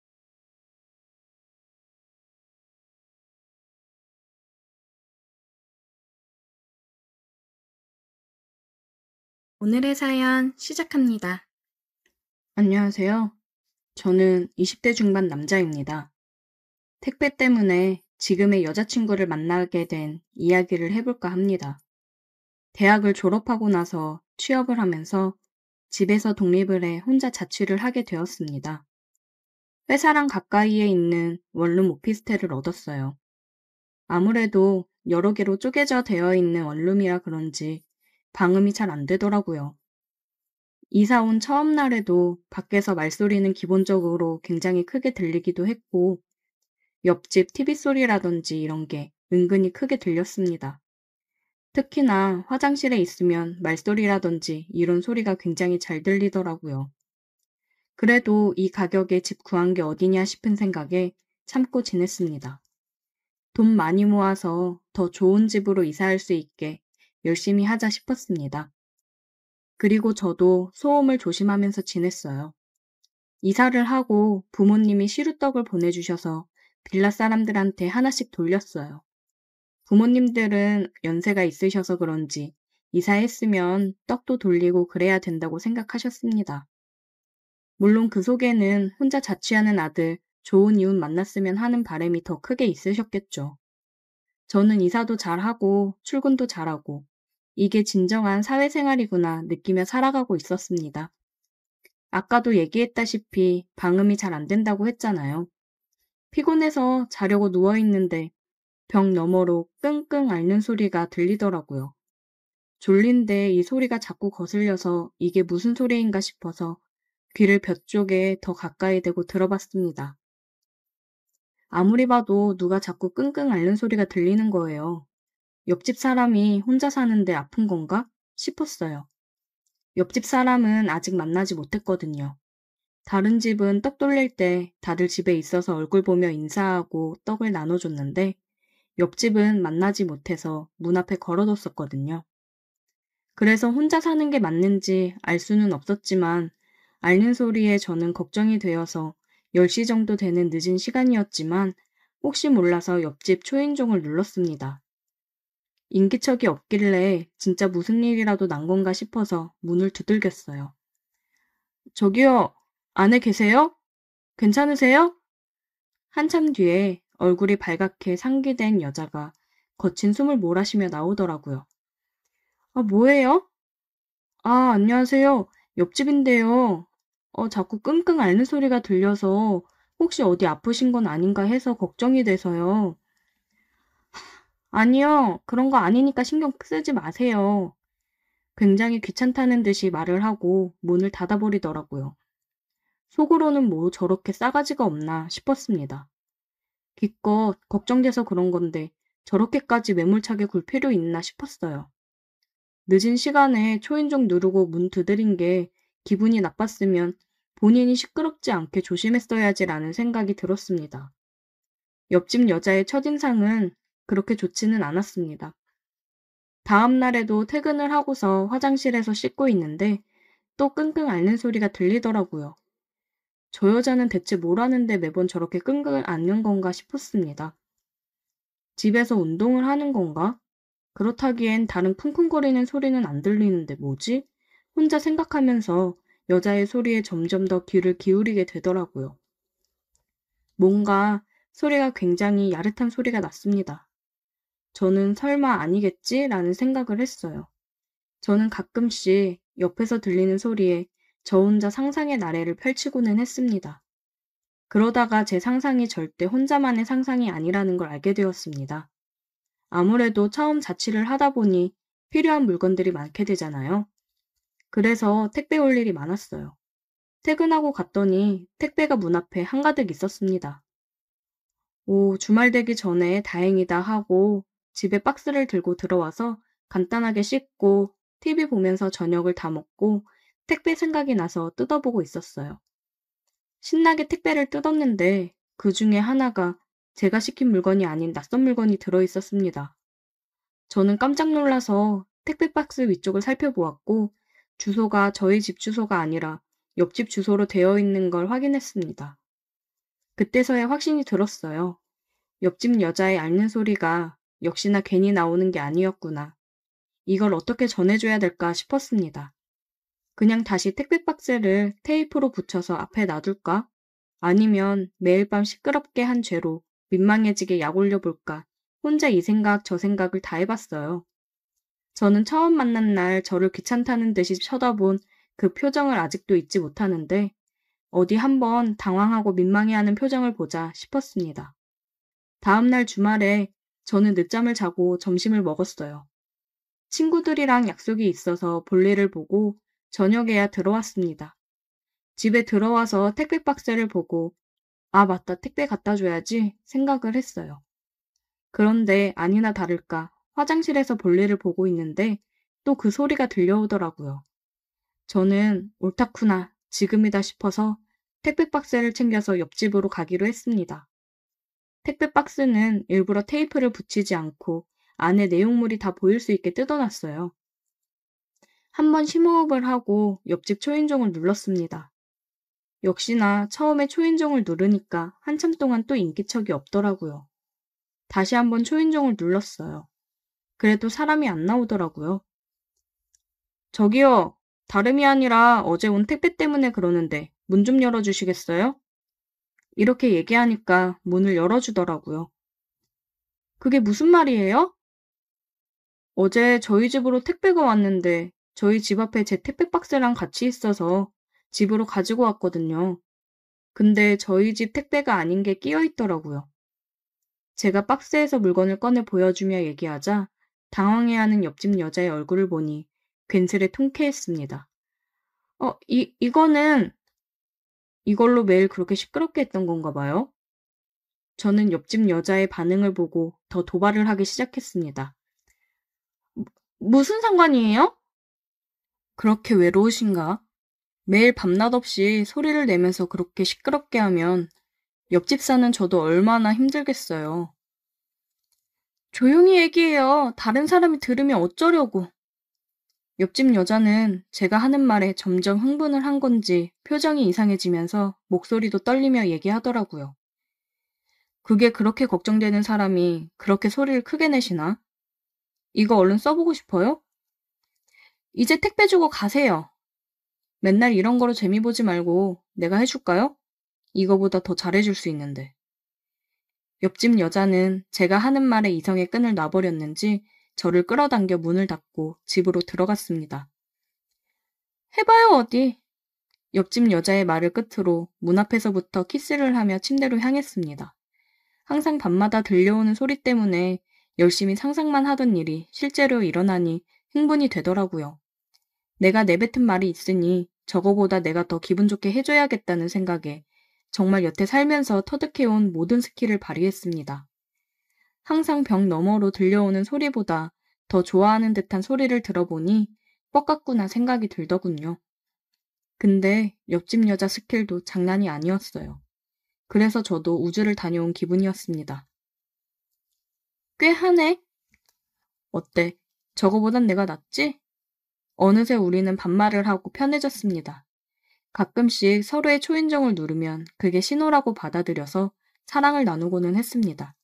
오늘의 사연 시작합니다. 안녕하세요. 저는 20대 중반 남자입니다. 택배 때문에 지금의 여자친구를 만나게 된 이야기를 해볼까 합니다. 대학을 졸업하고 나서 취업을 하면서 집에서 독립을 해 혼자 자취를 하게 되었습니다. 회사랑 가까이에 있는 원룸 오피스텔을 얻었어요. 아무래도 여러 개로 쪼개져 되어 있는 원룸이라 그런지 방음이 잘 안 되더라고요. 이사 온 처음 날에도 밖에서 말소리는 기본적으로 굉장히 크게 들리기도 했고, 옆집 TV 소리라든지 이런 게 은근히 크게 들렸습니다. 특히나 화장실에 있으면 말소리라든지 이런 소리가 굉장히 잘 들리더라고요. 그래도 이 가격에 집 구한 게 어디냐 싶은 생각에 참고 지냈습니다. 돈 많이 모아서 더 좋은 집으로 이사할 수 있게 열심히 하자 싶었습니다. 그리고 저도 소음을 조심하면서 지냈어요. 이사를 하고 부모님이 시루떡을 보내주셔서 빌라 사람들한테 하나씩 돌렸어요. 부모님들은 연세가 있으셔서 그런지 이사했으면 떡도 돌리고 그래야 된다고 생각하셨습니다. 물론 그 속에는 혼자 자취하는 아들, 좋은 이웃 만났으면 하는 바람이 더 크게 있으셨겠죠. 저는 이사도 잘하고 출근도 잘하고 이게 진정한 사회생활이구나 느끼며 살아가고 있었습니다. 아까도 얘기했다시피 방음이 잘 안 된다고 했잖아요. 피곤해서 자려고 누워있는데 벽 너머로 끙끙 앓는 소리가 들리더라고요. 졸린데 이 소리가 자꾸 거슬려서 이게 무슨 소리인가 싶어서 귀를 벽 쪽에 더 가까이 대고 들어봤습니다. 아무리 봐도 누가 자꾸 끙끙 앓는 소리가 들리는 거예요. 옆집 사람이 혼자 사는데 아픈 건가 싶었어요. 옆집 사람은 아직 만나지 못했거든요. 다른 집은 떡 돌릴 때 다들 집에 있어서 얼굴 보며 인사하고 떡을 나눠줬는데 옆집은 만나지 못해서 문 앞에 걸어뒀었거든요. 그래서 혼자 사는 게 맞는지 알 수는 없었지만 앓는 소리에 저는 걱정이 되어서 10시 정도 되는 늦은 시간이었지만 혹시 몰라서 옆집 초인종을 눌렀습니다. 인기척이 없길래 진짜 무슨 일이라도 난 건가 싶어서 문을 두들겼어요. 저기요, 안에 계세요? 괜찮으세요? 한참 뒤에 얼굴이 발갛게 상기된 여자가 거친 숨을 몰아쉬며 나오더라고요. 아, 뭐예요? 아, 안녕하세요. 옆집인데요. 자꾸 끙끙 앓는 소리가 들려서 혹시 어디 아프신 건 아닌가 해서 걱정이 돼서요. 아니요, 그런 거 아니니까 신경 쓰지 마세요. 굉장히 귀찮다는 듯이 말을 하고 문을 닫아버리더라고요. 속으로는 뭐 저렇게 싸가지가 없나 싶었습니다. 기껏 걱정돼서 그런 건데 저렇게까지 매몰차게 굴 필요 있나 싶었어요. 늦은 시간에 초인종 누르고 문 두드린 게 기분이 나빴으면 본인이 시끄럽지 않게 조심했어야지라는 생각이 들었습니다. 옆집 여자의 첫인상은 그렇게 좋지는 않았습니다. 다음 날에도 퇴근을 하고서 화장실에서 씻고 있는데 또 끙끙 앓는 소리가 들리더라고요. 저 여자는 대체 뭘 하는데 매번 저렇게 끙끙 앓는 건가 싶었습니다. 집에서 운동을 하는 건가? 그렇다기엔 다른 쿵쿵거리는 소리는 안 들리는데 뭐지? 혼자 생각하면서 여자의 소리에 점점 더 귀를 기울이게 되더라고요. 뭔가 소리가 굉장히 야릇한 소리가 났습니다. 저는 설마 아니겠지? 라는 생각을 했어요. 저는 가끔씩 옆에서 들리는 소리에 저 혼자 상상의 나래를 펼치고는 했습니다. 그러다가 제 상상이 절대 혼자만의 상상이 아니라는 걸 알게 되었습니다. 아무래도 처음 자취를 하다 보니 필요한 물건들이 많게 되잖아요. 그래서 택배 올 일이 많았어요. 퇴근하고 갔더니 택배가 문 앞에 한가득 있었습니다. 오, 주말 되기 전에 다행이다 하고 집에 박스를 들고 들어와서 간단하게 씻고 TV 보면서 저녁을 다 먹고 택배 생각이 나서 뜯어보고 있었어요. 신나게 택배를 뜯었는데 그 중에 하나가 제가 시킨 물건이 아닌 낯선 물건이 들어있었습니다. 저는 깜짝 놀라서 택배 박스 위쪽을 살펴보았고 주소가 저희 집 주소가 아니라 옆집 주소로 되어 있는 걸 확인했습니다. 그때서야 확신이 들었어요. 옆집 여자의 앓는 소리가 역시나 괜히 나오는 게 아니었구나. 이걸 어떻게 전해줘야 될까 싶었습니다. 그냥 다시 택배 박스를 테이프로 붙여서 앞에 놔둘까? 아니면 매일 밤 시끄럽게 한 죄로 민망해지게 약 올려볼까 혼자 이 생각 저 생각을 다 해봤어요. 저는 처음 만난 날 저를 귀찮다는 듯이 쳐다본 그 표정을 아직도 잊지 못하는데 어디 한번 당황하고 민망해하는 표정을 보자 싶었습니다. 다음 날 주말에 저는 늦잠을 자고 점심을 먹었어요. 친구들이랑 약속이 있어서 볼일을 보고 저녁에야 들어왔습니다. 집에 들어와서 택배 박스를 보고 아, 맞다. 택배 갖다 줘야지 생각을 했어요. 그런데 아니나 다를까 화장실에서 볼일을 보고 있는데 또 그 소리가 들려오더라고요. 저는 옳다쿠나 지금이다 싶어서 택배 박스를 챙겨서 옆집으로 가기로 했습니다. 택배 박스는 일부러 테이프를 붙이지 않고 안에 내용물이 다 보일 수 있게 뜯어놨어요. 한번 심호흡을 하고 옆집 초인종을 눌렀습니다. 역시나 처음에 초인종을 누르니까 한참 동안 또 인기척이 없더라고요. 다시 한번 초인종을 눌렀어요. 그래도 사람이 안 나오더라고요. 저기요, 다름이 아니라 어제 온 택배 때문에 그러는데 문 좀 열어주시겠어요? 이렇게 얘기하니까 문을 열어주더라고요. 그게 무슨 말이에요? 어제 저희 집으로 택배가 왔는데 저희 집 앞에 제 택배 박스랑 같이 있어서 집으로 가지고 왔거든요. 근데 저희 집 택배가 아닌 게 끼어 있더라고요. 제가 박스에서 물건을 꺼내 보여주며 얘기하자 당황해하는 옆집 여자의 얼굴을 보니 괜스레 통쾌했습니다. 이거는 이걸로 매일 그렇게 시끄럽게 했던 건가 봐요. 저는 옆집 여자의 반응을 보고 더 도발을 하기 시작했습니다. 무슨 상관이에요? 그렇게 외로우신가? 매일 밤낮 없이 소리를 내면서 그렇게 시끄럽게 하면 옆집 사는 저도 얼마나 힘들겠어요. 조용히 얘기해요. 다른 사람이 들으면 어쩌려고. 옆집 여자는 제가 하는 말에 점점 흥분을 한 건지 표정이 이상해지면서 목소리도 떨리며 얘기하더라고요. 그게 그렇게 걱정되는 사람이 그렇게 소리를 크게 내시나? 이거 얼른 써보고 싶어요? 이제 택배 주고 가세요. 맨날 이런 거로 재미 보지 말고 내가 해줄까요? 이거보다 더 잘해줄 수 있는데. 옆집 여자는 제가 하는 말에 이성의 끈을 놔버렸는지 저를 끌어당겨 문을 닫고 집으로 들어갔습니다. 해봐요, 어디. 옆집 여자의 말을 끝으로 문 앞에서부터 키스를 하며 침대로 향했습니다. 항상 밤마다 들려오는 소리 때문에 열심히 상상만 하던 일이 실제로 일어나니 흥분이 되더라고요. 내가 내뱉은 말이 있으니 저거보다 내가 더 기분 좋게 해줘야겠다는 생각에 정말 여태 살면서 터득해온 모든 스킬을 발휘했습니다. 항상 벽 너머로 들려오는 소리보다 더 좋아하는 듯한 소리를 들어보니 뻑 같구나 생각이 들더군요. 근데 옆집 여자 스킬도 장난이 아니었어요. 그래서 저도 우주를 다녀온 기분이었습니다. 꽤 하네? 어때? 저거보단 내가 낫지? 어느새 우리는 반말을 하고 편해졌습니다. 가끔씩 서로의 초인종을 누르면 그게 신호라고 받아들여서 사랑을 나누고는 했습니다.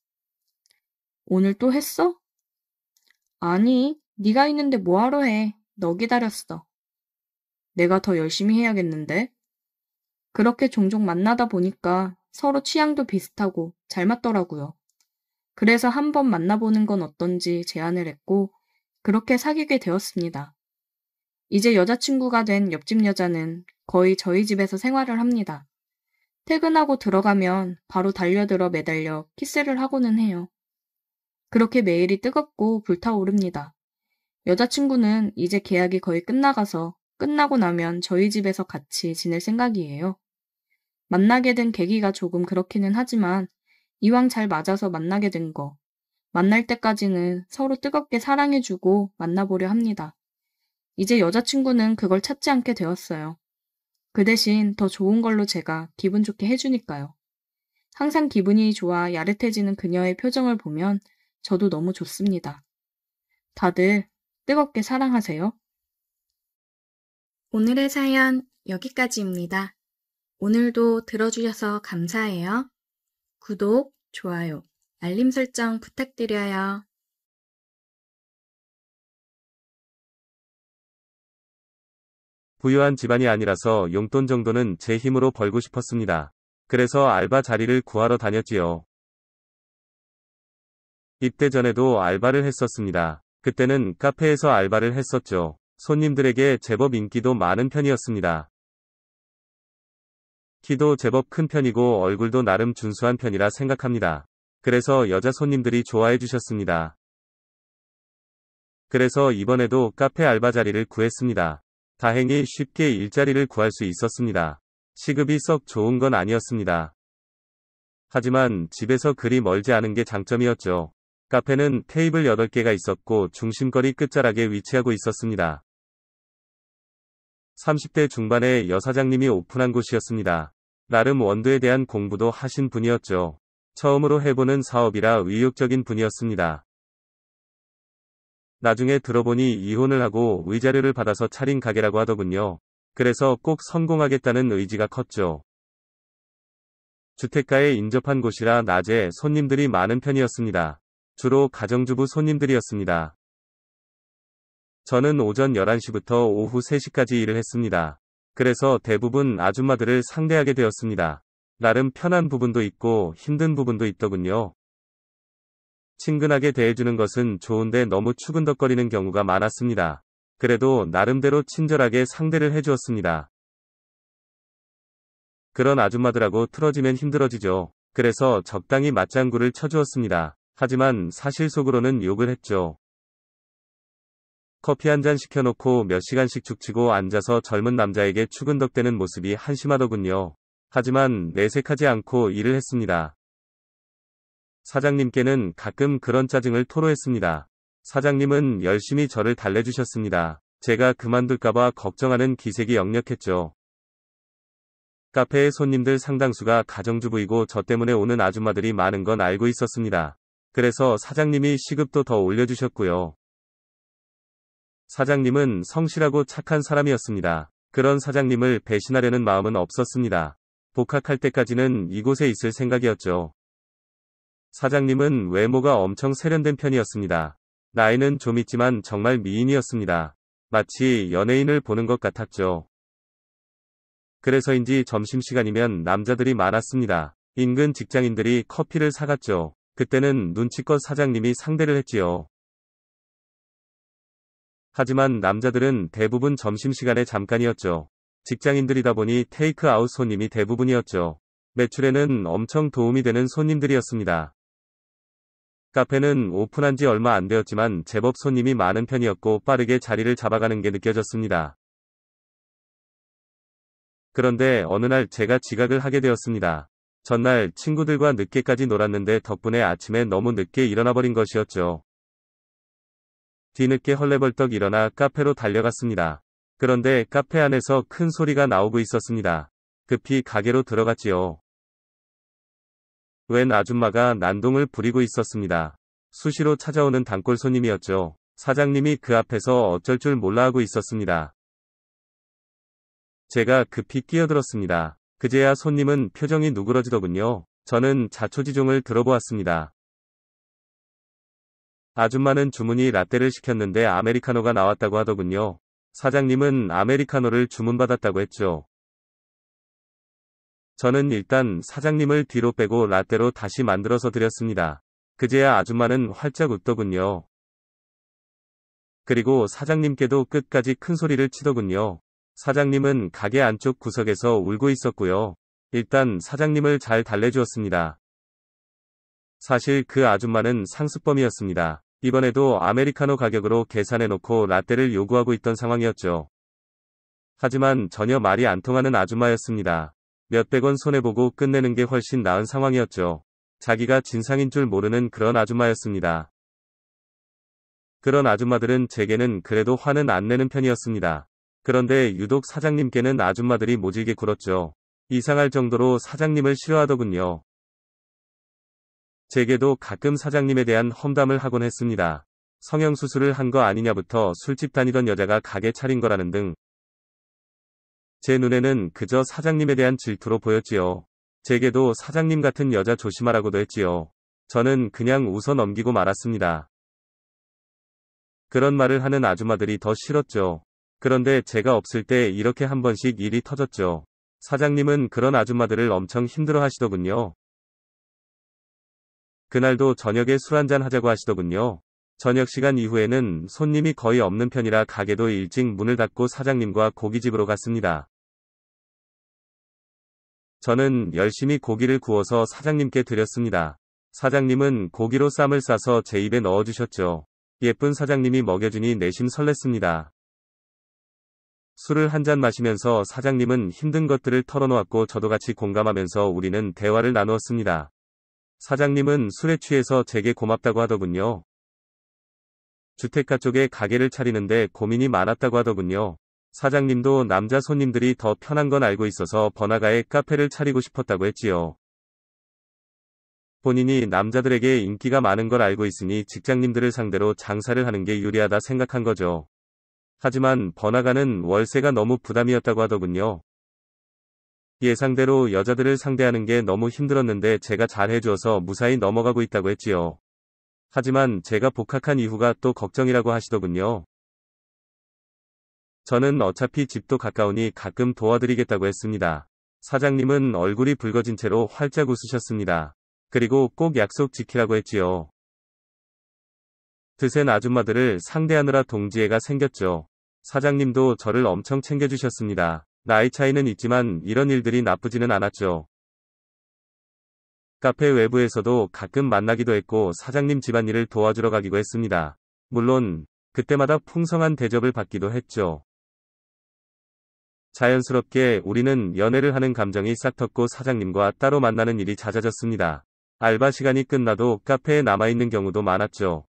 오늘 또 했어? 아니, 네가 있는데 뭐하러 해? 너 기다렸어. 내가 더 열심히 해야겠는데? 그렇게 종종 만나다 보니까 서로 취향도 비슷하고 잘 맞더라고요. 그래서 한번 만나보는 건 어떤지 제안을 했고 그렇게 사귀게 되었습니다. 이제 여자친구가 된 옆집 여자는 거의 저희 집에서 생활을 합니다. 퇴근하고 들어가면 바로 달려들어 매달려 키스를 하고는 해요. 그렇게 매일이 뜨겁고 불타오릅니다. 여자친구는 이제 계약이 거의 끝나가서 끝나고 나면 저희 집에서 같이 지낼 생각이에요. 만나게 된 계기가 조금 그렇기는 하지만 이왕 잘 맞아서 만나게 된 거, 만날 때까지는 서로 뜨겁게 사랑해주고 만나보려 합니다. 이제 여자친구는 그걸 찾지 않게 되었어요. 그 대신 더 좋은 걸로 제가 기분 좋게 해주니까요. 항상 기분이 좋아 야릇해지는 그녀의 표정을 보면 저도 너무 좋습니다. 다들 뜨겁게 사랑하세요. 오늘의 사연 여기까지입니다. 오늘도 들어주셔서 감사해요. 구독, 좋아요, 알림 설정 부탁드려요. 부유한 집안이 아니라서 용돈 정도는 제 힘으로 벌고 싶었습니다. 그래서 알바 자리를 구하러 다녔지요. 입대 전에도 알바를 했었습니다. 그때는 카페에서 알바를 했었죠. 손님들에게 제법 인기도 많은 편이었습니다. 키도 제법 큰 편이고 얼굴도 나름 준수한 편이라 생각합니다. 그래서 여자 손님들이 좋아해 주셨습니다. 그래서 이번에도 카페 알바 자리를 구했습니다. 다행히 쉽게 일자리를 구할 수 있었습니다. 시급이 썩 좋은 건 아니었습니다. 하지만 집에서 그리 멀지 않은 게 장점이었죠. 카페는 테이블 8개가 있었고 중심거리 끝자락에 위치하고 있었습니다. 30대 중반의 여사장님이 오픈한 곳이었습니다. 나름 원두에 대한 공부도 하신 분이었죠. 처음으로 해보는 사업이라 의욕적인 분이었습니다. 나중에 들어보니 이혼을 하고 위자료를 받아서 차린 가게라고 하더군요. 그래서 꼭 성공하겠다는 의지가 컸죠. 주택가에 인접한 곳이라 낮에 손님들이 많은 편이었습니다. 주로 가정주부 손님들이었습니다. 저는 오전 11시부터 오후 3시까지 일을 했습니다. 그래서 대부분 아줌마들을 상대하게 되었습니다. 나름 편한 부분도 있고 힘든 부분도 있더군요. 친근하게 대해주는 것은 좋은데 너무 추근덕거리는 경우가 많았습니다. 그래도 나름대로 친절하게 상대를 해주었습니다. 그런 아줌마들하고 틀어지면 힘들어지죠. 그래서 적당히 맞장구를 쳐주었습니다. 하지만 사실 속으로는 욕을 했죠. 커피 한 잔 시켜놓고 몇 시간씩 죽치고 앉아서 젊은 남자에게 추근덕대는 모습이 한심하더군요. 하지만 내색하지 않고 일을 했습니다. 사장님께는 가끔 그런 짜증을 토로했습니다. 사장님은 열심히 저를 달래주셨습니다. 제가 그만둘까봐 걱정하는 기색이 역력했죠. 카페의 손님들 상당수가 가정주부이고 저 때문에 오는 아줌마들이 많은 건 알고 있었습니다. 그래서 사장님이 시급도 더 올려주셨고요. 사장님은 성실하고 착한 사람이었습니다. 그런 사장님을 배신하려는 마음은 없었습니다. 복학할 때까지는 이곳에 있을 생각이었죠. 사장님은 외모가 엄청 세련된 편이었습니다. 나이는 좀 있지만 정말 미인이었습니다. 마치 연예인을 보는 것 같았죠. 그래서인지 점심시간이면 남자들이 많았습니다. 인근 직장인들이 커피를 사갔죠. 그때는 눈치껏 사장님이 상대를 했지요. 하지만 남자들은 대부분 점심시간에 잠깐이었죠. 직장인들이다 보니 테이크아웃 손님이 대부분이었죠. 매출에는 엄청 도움이 되는 손님들이었습니다. 카페는 오픈한 지 얼마 안 되었지만 제법 손님이 많은 편이었고 빠르게 자리를 잡아가는 게 느껴졌습니다. 그런데 어느 날 제가 지각을 하게 되었습니다. 전날 친구들과 늦게까지 놀았는데 덕분에 아침에 너무 늦게 일어나 버린 것이었죠. 뒤늦게 헐레벌떡 일어나 카페로 달려갔습니다. 그런데 카페 안에서 큰 소리가 나오고 있었습니다. 급히 가게로 들어갔지요. 웬 아줌마가 난동을 부리고 있었습니다. 수시로 찾아오는 단골 손님이었죠. 사장님이 그 앞에서 어쩔 줄 몰라 하고 있었습니다. 제가 급히 끼어들었습니다. 그제야 손님은 표정이 누그러지더군요. 저는 자초지종을 들어보았습니다. 아줌마는 주문이 라떼를 시켰는데 아메리카노가 나왔다고 하더군요. 사장님은 아메리카노를 주문받았다고 했죠. 저는 일단 사장님을 뒤로 빼고 라떼로 다시 만들어서 드렸습니다. 그제야 아줌마는 활짝 웃더군요. 그리고 사장님께도 끝까지 큰 소리를 치더군요. 사장님은 가게 안쪽 구석에서 울고 있었고요. 일단 사장님을 잘 달래주었습니다. 사실 그 아줌마는 상습범이었습니다. 이번에도 아메리카노 가격으로 계산해놓고 라떼를 요구하고 있던 상황이었죠. 하지만 전혀 말이 안 통하는 아줌마였습니다. 몇백 원 손해보고 끝내는 게 훨씬 나은 상황이었죠. 자기가 진상인 줄 모르는 그런 아줌마였습니다. 그런 아줌마들은 제게는 그래도 화는 안 내는 편이었습니다. 그런데 유독 사장님께는 아줌마들이 모질게 굴었죠. 이상할 정도로 사장님을 싫어하더군요. 제게도 가끔 사장님에 대한 험담을 하곤 했습니다. 성형수술을 한 거 아니냐부터 술집 다니던 여자가 가게 차린 거라는 등. 제 눈에는 그저 사장님에 대한 질투로 보였지요. 제게도 사장님 같은 여자 조심하라고도 했지요. 저는 그냥 웃어 넘기고 말았습니다. 그런 말을 하는 아줌마들이 더 싫었죠. 그런데 제가 없을 때 이렇게 한 번씩 일이 터졌죠. 사장님은 그런 아줌마들을 엄청 힘들어 하시더군요. 그날도 저녁에 술 한잔 하자고 하시더군요. 저녁 시간 이후에는 손님이 거의 없는 편이라 가게도 일찍 문을 닫고 사장님과 고깃집으로 갔습니다. 저는 열심히 고기를 구워서 사장님께 드렸습니다. 사장님은 고기로 쌈을 싸서 제 입에 넣어주셨죠. 예쁜 사장님이 먹여주니 내심 설렜습니다. 술을 한 잔 마시면서 사장님은 힘든 것들을 털어놓았고 저도 같이 공감하면서 우리는 대화를 나누었습니다. 사장님은 술에 취해서 제게 고맙다고 하더군요. 주택가 쪽에 가게를 차리는데 고민이 많았다고 하더군요. 사장님도 남자 손님들이 더 편한 건 알고 있어서 번화가에 카페를 차리고 싶었다고 했지요. 본인이 남자들에게 인기가 많은 걸 알고 있으니 직장님들을 상대로 장사를 하는 게 유리하다 생각한 거죠. 하지만 번화가는 월세가 너무 부담이었다고 하더군요. 예상대로 여자들을 상대하는 게 너무 힘들었는데 제가 잘 해주어서 무사히 넘어가고 있다고 했지요. 하지만 제가 복학한 이후가 또 걱정이라고 하시더군요. 저는 어차피 집도 가까우니 가끔 도와드리겠다고 했습니다. 사장님은 얼굴이 붉어진 채로 활짝 웃으셨습니다. 그리고 꼭 약속 지키라고 했지요. 드센 아줌마들을 상대하느라 동지애가 생겼죠. 사장님도 저를 엄청 챙겨주셨습니다. 나이 차이는 있지만 이런 일들이 나쁘지는 않았죠. 카페 외부에서도 가끔 만나기도 했고 사장님 집안일을 도와주러 가기도 했습니다. 물론 그때마다 풍성한 대접을 받기도 했죠. 자연스럽게 우리는 연애를 하는 감정이 싹텄고 사장님과 따로 만나는 일이 잦아졌습니다. 알바 시간이 끝나도 카페에 남아있는 경우도 많았죠.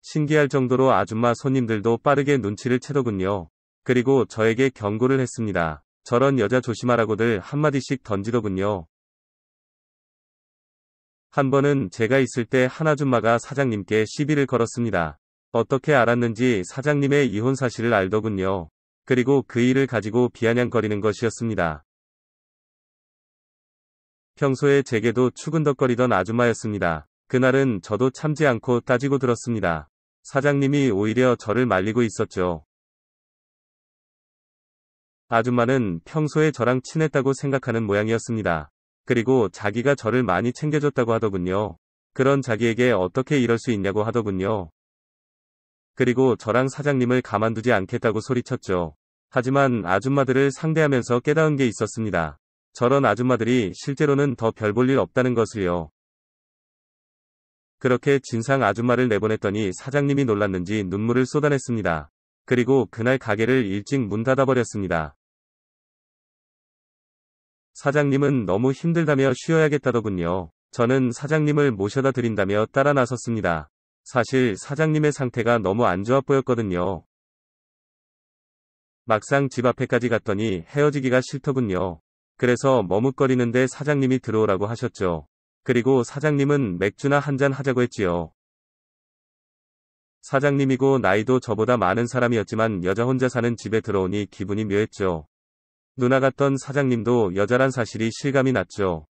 신기할 정도로 아줌마 손님들도 빠르게 눈치를 채더군요. 그리고 저에게 경고를 했습니다. 저런 여자 조심하라고들 한마디씩 던지더군요. 한 번은 제가 있을 때 한 아줌마가 사장님께 시비를 걸었습니다. 어떻게 알았는지 사장님의 이혼 사실을 알더군요. 그리고 그 일을 가지고 비아냥거리는 것이었습니다. 평소에 제게도 추근덕거리던 아줌마였습니다. 그날은 저도 참지 않고 따지고 들었습니다. 사장님이 오히려 저를 말리고 있었죠. 아줌마는 평소에 저랑 친했다고 생각하는 모양이었습니다. 그리고 자기가 저를 많이 챙겨줬다고 하더군요. 그런 자기에게 어떻게 이럴 수 있냐고 하더군요. 그리고 저랑 사장님을 가만두지 않겠다고 소리쳤죠. 하지만 아줌마들을 상대하면서 깨달은 게 있었습니다. 저런 아줌마들이 실제로는 더 별 볼 일 없다는 것을요. 그렇게 진상 아줌마를 내보냈더니 사장님이 놀랐는지 눈물을 쏟아냈습니다. 그리고 그날 가게를 일찍 문 닫아버렸습니다. 사장님은 너무 힘들다며 쉬어야겠다더군요. 저는 사장님을 모셔다 드린다며 따라 나섰습니다. 사실 사장님의 상태가 너무 안 좋아 보였거든요. 막상 집 앞에까지 갔더니 헤어지기가 싫더군요. 그래서 머뭇거리는데 사장님이 들어오라고 하셨죠. 그리고 사장님은 맥주나 한잔 하자고 했지요. 사장님이고 나이도 저보다 많은 사람이었지만 여자 혼자 사는 집에 들어오니 기분이 묘했죠. 누나 같던 사장님도 여자란 사실이 실감이 났죠.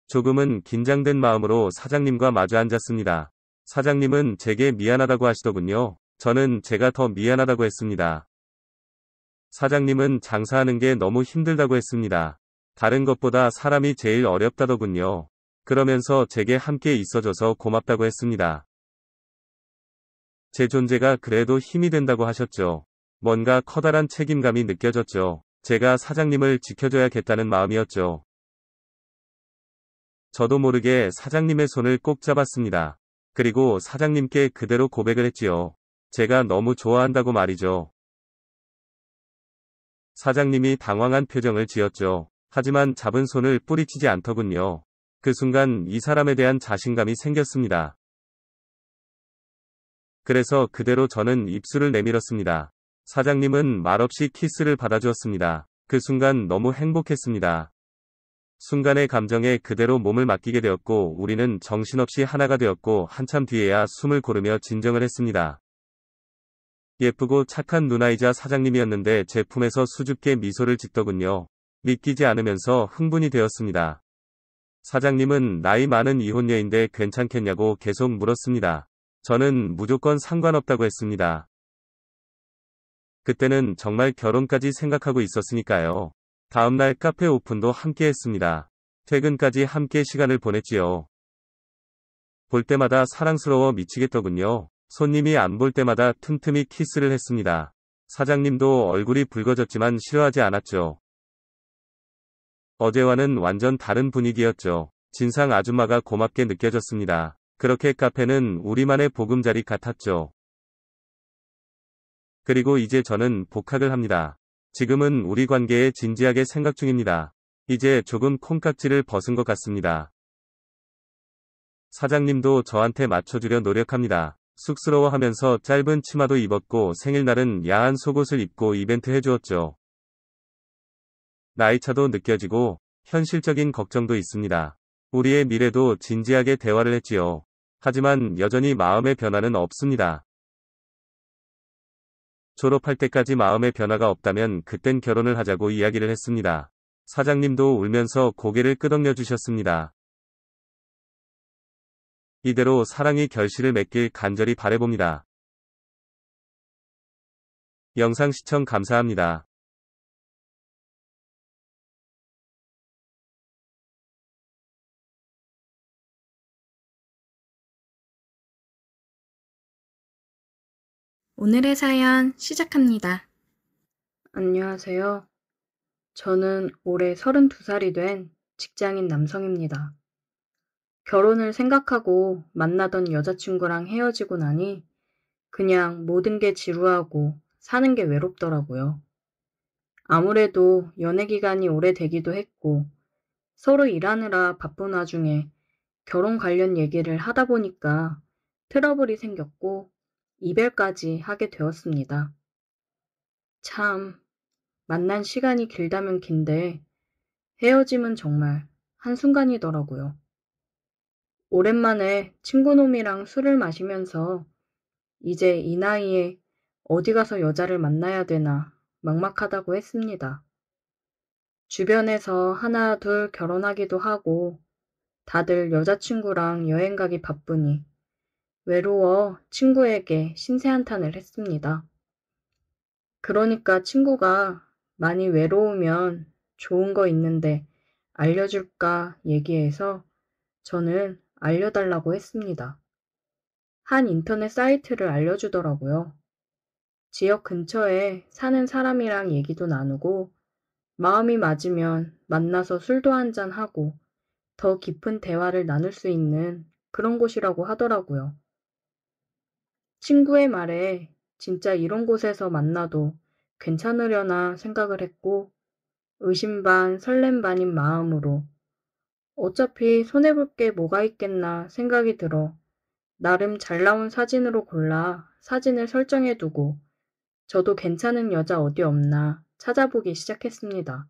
조금은 긴장된 마음으로 사장님과 마주 앉았습니다. 사장님은 제게 미안하다고 하시더군요. 저는 제가 더 미안하다고 했습니다. 사장님은 장사하는 게 너무 힘들다고 했습니다. 다른 것보다 사람이 제일 어렵다더군요. 그러면서 제게 함께 있어줘서 고맙다고 했습니다. 제 존재가 그래도 힘이 된다고 하셨죠. 뭔가 커다란 책임감이 느껴졌죠. 제가 사장님을 지켜줘야겠다는 마음이었죠. 저도 모르게 사장님의 손을 꼭 잡았습니다. 그리고 사장님께 그대로 고백을 했지요. 제가 너무 좋아한다고 말이죠. 사장님이 당황한 표정을 지었죠. 하지만 잡은 손을 뿌리치지 않더군요. 그 순간 이 사람에 대한 자신감이 생겼습니다. 그래서 그대로 저는 입술을 내밀었습니다. 사장님은 말없이 키스를 받아주었습니다. 그 순간 너무 행복했습니다. 순간의 감정에 그대로 몸을 맡기게 되었고 우리는 정신없이 하나가 되었고 한참 뒤에야 숨을 고르며 진정을 했습니다. 예쁘고 착한 누나이자 사장님이었는데 제 품에서 수줍게 미소를 짓더군요. 믿기지 않으면서 흥분이 되었습니다. 사장님은 나이 많은 이혼녀인데 괜찮겠냐고 계속 물었습니다. 저는 무조건 상관없다고 했습니다. 그때는 정말 결혼까지 생각하고 있었으니까요. 다음날 카페 오픈도 함께 했습니다. 퇴근까지 함께 시간을 보냈지요. 볼 때마다 사랑스러워 미치겠더군요. 손님이 안 볼 때마다 틈틈이 키스를 했습니다. 사장님도 얼굴이 붉어졌지만 싫어하지 않았죠. 어제와는 완전 다른 분위기였죠. 진상 아줌마가 고맙게 느껴졌습니다. 그렇게 카페는 우리만의 보금자리 같았죠. 그리고 이제 저는 복학을 합니다. 지금은 우리 관계에 진지하게 생각 중입니다. 이제 조금 콩깍지를 벗은 것 같습니다. 사장님도 저한테 맞춰주려 노력합니다. 쑥스러워하면서 짧은 치마도 입었고 생일날은 야한 속옷을 입고 이벤트 해주었죠. 나이차도 느껴지고 현실적인 걱정도 있습니다. 우리의 미래도 진지하게 대화를 했지요. 하지만 여전히 마음의 변화는 없습니다. 졸업할 때까지 마음의 변화가 없다면 그땐 결혼을 하자고 이야기를 했습니다. 사장님도 울면서 고개를 끄덕여 주셨습니다. 이대로 사랑이 결실을 맺길 간절히 바라봅니다. 영상 시청 감사합니다. 오늘의 사연 시작합니다. 안녕하세요. 저는 올해 32살이 된 직장인 남성입니다. 결혼을 생각하고 만나던 여자친구랑 헤어지고 나니 그냥 모든 게 지루하고 사는 게 외롭더라고요. 아무래도 연애 기간이 오래되기도 했고 서로 일하느라 바쁜 와중에 결혼 관련 얘기를 하다 보니까 트러블이 생겼고 이별까지 하게 되었습니다. 참, 만난 시간이 길다면 긴데 헤어짐은 정말 한순간이더라고요. 오랜만에 친구놈이랑 술을 마시면서 이제 이 나이에 어디 가서 여자를 만나야 되나 막막하다고 했습니다. 주변에서 하나 둘 결혼하기도 하고 다들 여자친구랑 여행 가기 바쁘니 외로워 친구에게 신세한탄을 했습니다. 그러니까 친구가 많이 외로우면 좋은 거 있는데 알려줄까 얘기해서 저는 알려달라고 했습니다. 한 인터넷 사이트를 알려주더라고요. 지역 근처에 사는 사람이랑 얘기도 나누고 마음이 맞으면 만나서 술도 한잔 하고 더 깊은 대화를 나눌 수 있는 그런 곳이라고 하더라고요. 친구의 말에 진짜 이런 곳에서 만나도 괜찮으려나 생각을 했고 의심 반 설렘 반인 마음으로 어차피 손해볼 게 뭐가 있겠나 생각이 들어 나름 잘 나온 사진으로 골라 사진을 설정해두고 저도 괜찮은 여자 어디 없나 찾아보기 시작했습니다.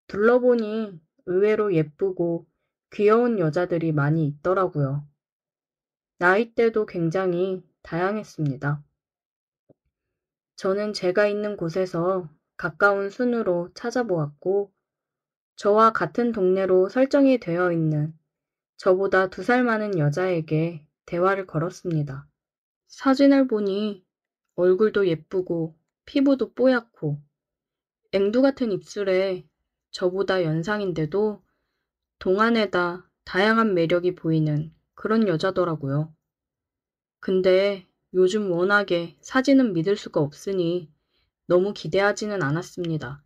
둘러보니 의외로 예쁘고 귀여운 여자들이 많이 있더라고요. 나이대도 굉장히 다양했습니다. 저는 제가 있는 곳에서 가까운 순으로 찾아보았고 저와 같은 동네로 설정이 되어 있는 저보다 2살 많은 여자에게 대화를 걸었습니다. 사진을 보니 얼굴도 예쁘고 피부도 뽀얗고 앵두 같은 입술에 저보다 연상인데도 동안에다 다양한 매력이 보이는 그런 여자더라고요. 근데 요즘 워낙에 사진은 믿을 수가 없으니 너무 기대하지는 않았습니다.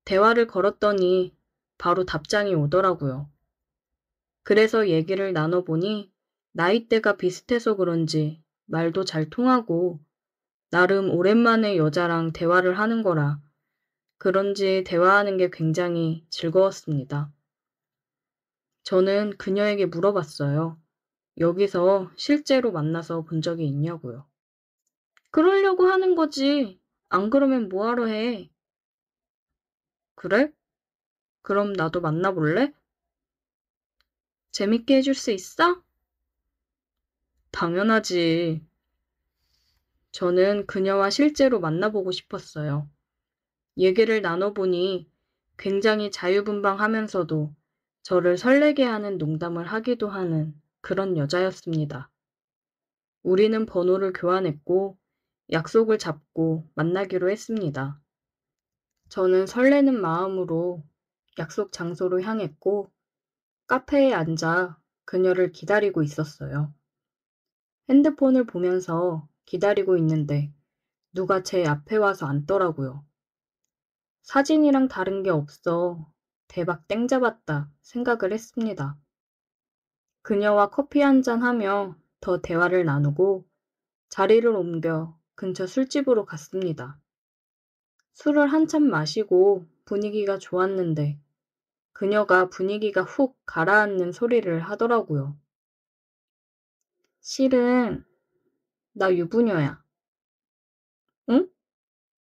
대화를 걸었더니 바로 답장이 오더라고요. 그래서 얘기를 나눠보니 나이대가 비슷해서 그런지 말도 잘 통하고 나름 오랜만에 여자랑 대화를 하는 거라 그런지 대화하는 게 굉장히 즐거웠습니다. 저는 그녀에게 물어봤어요. 여기서 실제로 만나서 본 적이 있냐고요. 그러려고 하는 거지. 안 그러면 뭐하러 해? 그래? 그럼 나도 만나볼래? 재밌게 해줄 수 있어? 당연하지. 저는 그녀와 실제로 만나보고 싶었어요. 얘기를 나눠보니 굉장히 자유분방하면서도 저를 설레게 하는 농담을 하기도 하는 그런 여자였습니다. 우리는 번호를 교환했고 약속을 잡고 만나기로 했습니다. 저는 설레는 마음으로 약속 장소로 향했고 카페에 앉아 그녀를 기다리고 있었어요. 핸드폰을 보면서 기다리고 있는데 누가 제 앞에 와서 앉더라고요. 사진이랑 다른 게 없어 대박 땡 잡았다 생각을 했습니다. 그녀와 커피 한잔 하며 더 대화를 나누고 자리를 옮겨 근처 술집으로 갔습니다. 술을 한참 마시고 분위기가 좋았는데 그녀가 분위기가 훅 가라앉는 소리를 하더라고요. 실은 나 유부녀야. 응?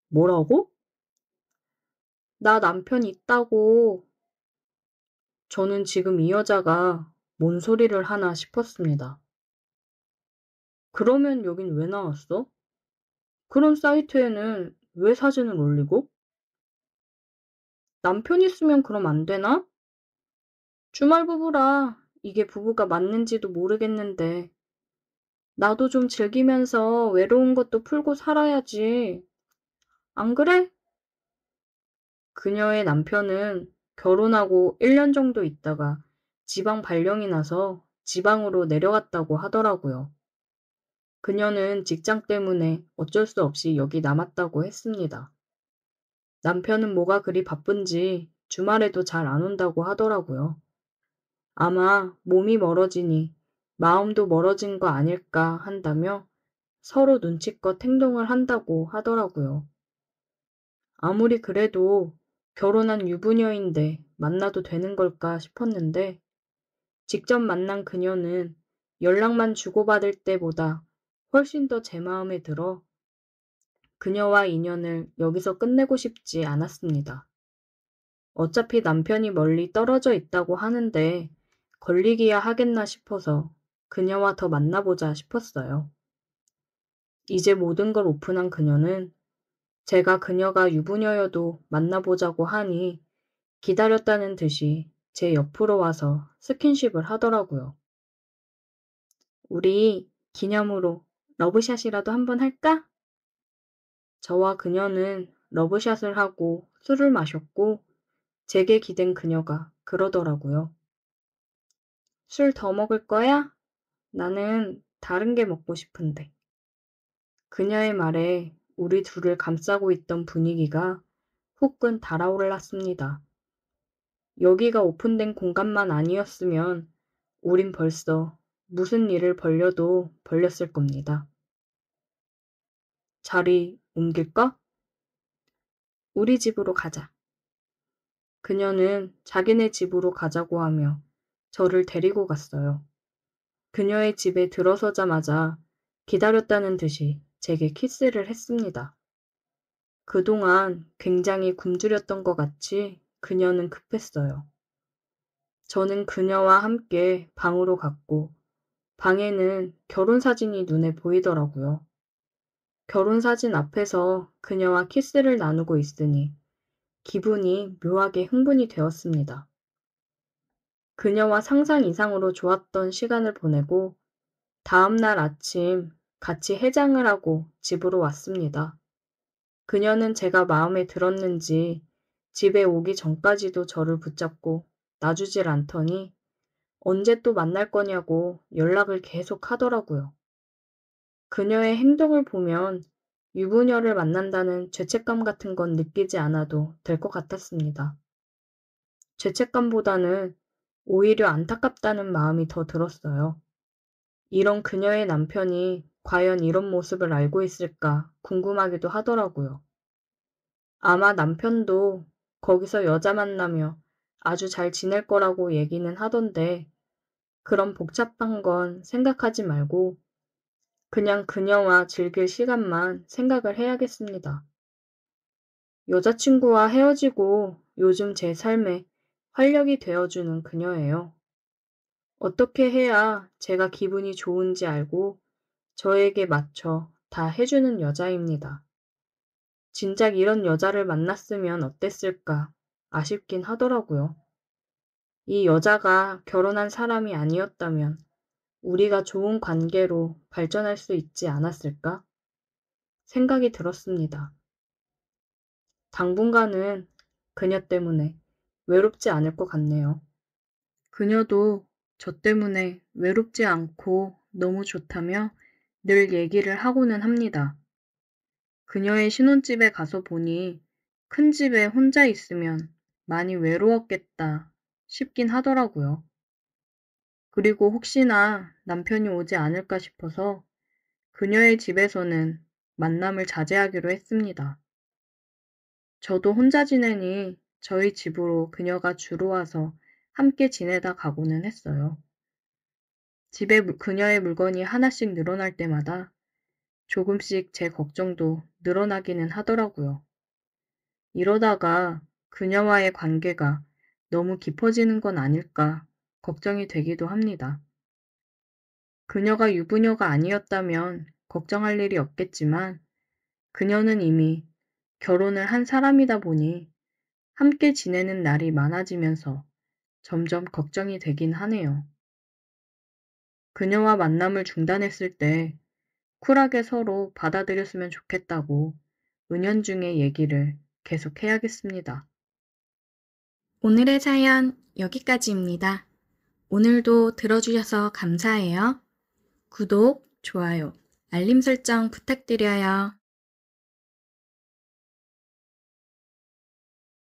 뭐라고? 나 남편 있다고. 저는 지금 이 여자가 뭔 소리를 하나 싶었습니다. 그러면 여긴 왜 나왔어? 그런 사이트에는 왜 사진을 올리고? 남편 있으면 그럼 안 되나? 주말 부부라 이게 부부가 맞는지도 모르겠는데 나도 좀 즐기면서 외로운 것도 풀고 살아야지. 안 그래? 그녀의 남편은 결혼하고 1년 정도 있다가 지방 발령이 나서 지방으로 내려갔다고 하더라고요. 그녀는 직장 때문에 어쩔 수 없이 여기 남았다고 했습니다. 남편은 뭐가 그리 바쁜지 주말에도 잘 안 온다고 하더라고요. 아마 몸이 멀어지니 마음도 멀어진 거 아닐까 한다며 서로 눈치껏 행동을 한다고 하더라고요. 아무리 그래도 결혼한 유부녀인데 만나도 되는 걸까 싶었는데 직접 만난 그녀는 연락만 주고받을 때보다 훨씬 더 제 마음에 들어 그녀와 인연을 여기서 끝내고 싶지 않았습니다. 어차피 남편이 멀리 떨어져 있다고 하는데 걸리기야 하겠나 싶어서 그녀와 더 만나보자 싶었어요. 이제 모든 걸 오픈한 그녀는 제가 그녀가 유부녀여도 만나보자고 하니 기다렸다는 듯이 제 옆으로 와서 스킨십을 하더라고요. 우리 기념으로 러브샷이라도 한번 할까? 저와 그녀는 러브샷을 하고 술을 마셨고 제게 기댄 그녀가 그러더라고요. 술 더 먹을 거야? 나는 다른 게 먹고 싶은데. 그녀의 말에 우리 둘을 감싸고 있던 분위기가 후끈 달아올랐습니다. 여기가 오픈된 공간만 아니었으면 우린 벌써 무슨 일을 벌려도 벌렸을 겁니다. 자리 옮길까? 우리 집으로 가자. 그녀는 자기네 집으로 가자고 하며 저를 데리고 갔어요. 그녀의 집에 들어서자마자 기다렸다는 듯이 제게 키스를 했습니다. 그동안 굉장히 굶주렸던 것 같이 그녀는 급했어요. 저는 그녀와 함께 방으로 갔고 방에는 결혼사진이 눈에 보이더라고요. 결혼사진 앞에서 그녀와 키스를 나누고 있으니 기분이 묘하게 흥분이 되었습니다. 그녀와 상상 이상으로 좋았던 시간을 보내고 다음 날 아침 같이 해장을 하고 집으로 왔습니다. 그녀는 제가 마음에 들었는지 집에 오기 전까지도 저를 붙잡고 놔주질 않더니 언제 또 만날 거냐고 연락을 계속 하더라고요. 그녀의 행동을 보면 유부녀를 만난다는 죄책감 같은 건 느끼지 않아도 될 것 같았습니다. 죄책감보다는 오히려 안타깝다는 마음이 더 들었어요. 이런 그녀의 남편이 과연 이런 모습을 알고 있을까 궁금하기도 하더라고요. 아마 남편도 거기서 여자 만나며 아주 잘 지낼 거라고 얘기는 하던데 그런 복잡한 건 생각하지 말고 그냥 그녀와 즐길 시간만 생각을 해야겠습니다. 여자친구와 헤어지고 요즘 제 삶에 활력이 되어주는 그녀예요. 어떻게 해야 제가 기분이 좋은지 알고 저에게 맞춰 다 해주는 여자입니다. 진작 이런 여자를 만났으면 어땠을까 아쉽긴 하더라고요. 이 여자가 결혼한 사람이 아니었다면 우리가 좋은 관계로 발전할 수 있지 않았을까 생각이 들었습니다. 당분간은 그녀 때문에 외롭지 않을 것 같네요. 그녀도 저 때문에 외롭지 않고 너무 좋다며 늘 얘기를 하고는 합니다. 그녀의 신혼집에 가서 보니 큰 집에 혼자 있으면 많이 외로웠겠다 싶긴 하더라고요. 그리고 혹시나 남편이 오지 않을까 싶어서 그녀의 집에서는 만남을 자제하기로 했습니다. 저도 혼자 지내니 저희 집으로 그녀가 주로 와서 함께 지내다 가고는 했어요. 집에 그녀의 물건이 하나씩 늘어날 때마다 조금씩 제 걱정도 늘어나기는 하더라고요. 이러다가 그녀와의 관계가 너무 깊어지는 건 아닐까 걱정이 되기도 합니다. 그녀가 유부녀가 아니었다면 걱정할 일이 없겠지만 그녀는 이미 결혼을 한 사람이다 보니 함께 지내는 날이 많아지면서 점점 걱정이 되긴 하네요. 그녀와 만남을 중단했을 때 쿨하게 서로 받아들였으면 좋겠다고 은연중에 얘기를 계속 해야겠습니다. 오늘의 사연 여기까지입니다. 오늘도 들어주셔서 감사해요. 구독, 좋아요, 알림 설정 부탁드려요.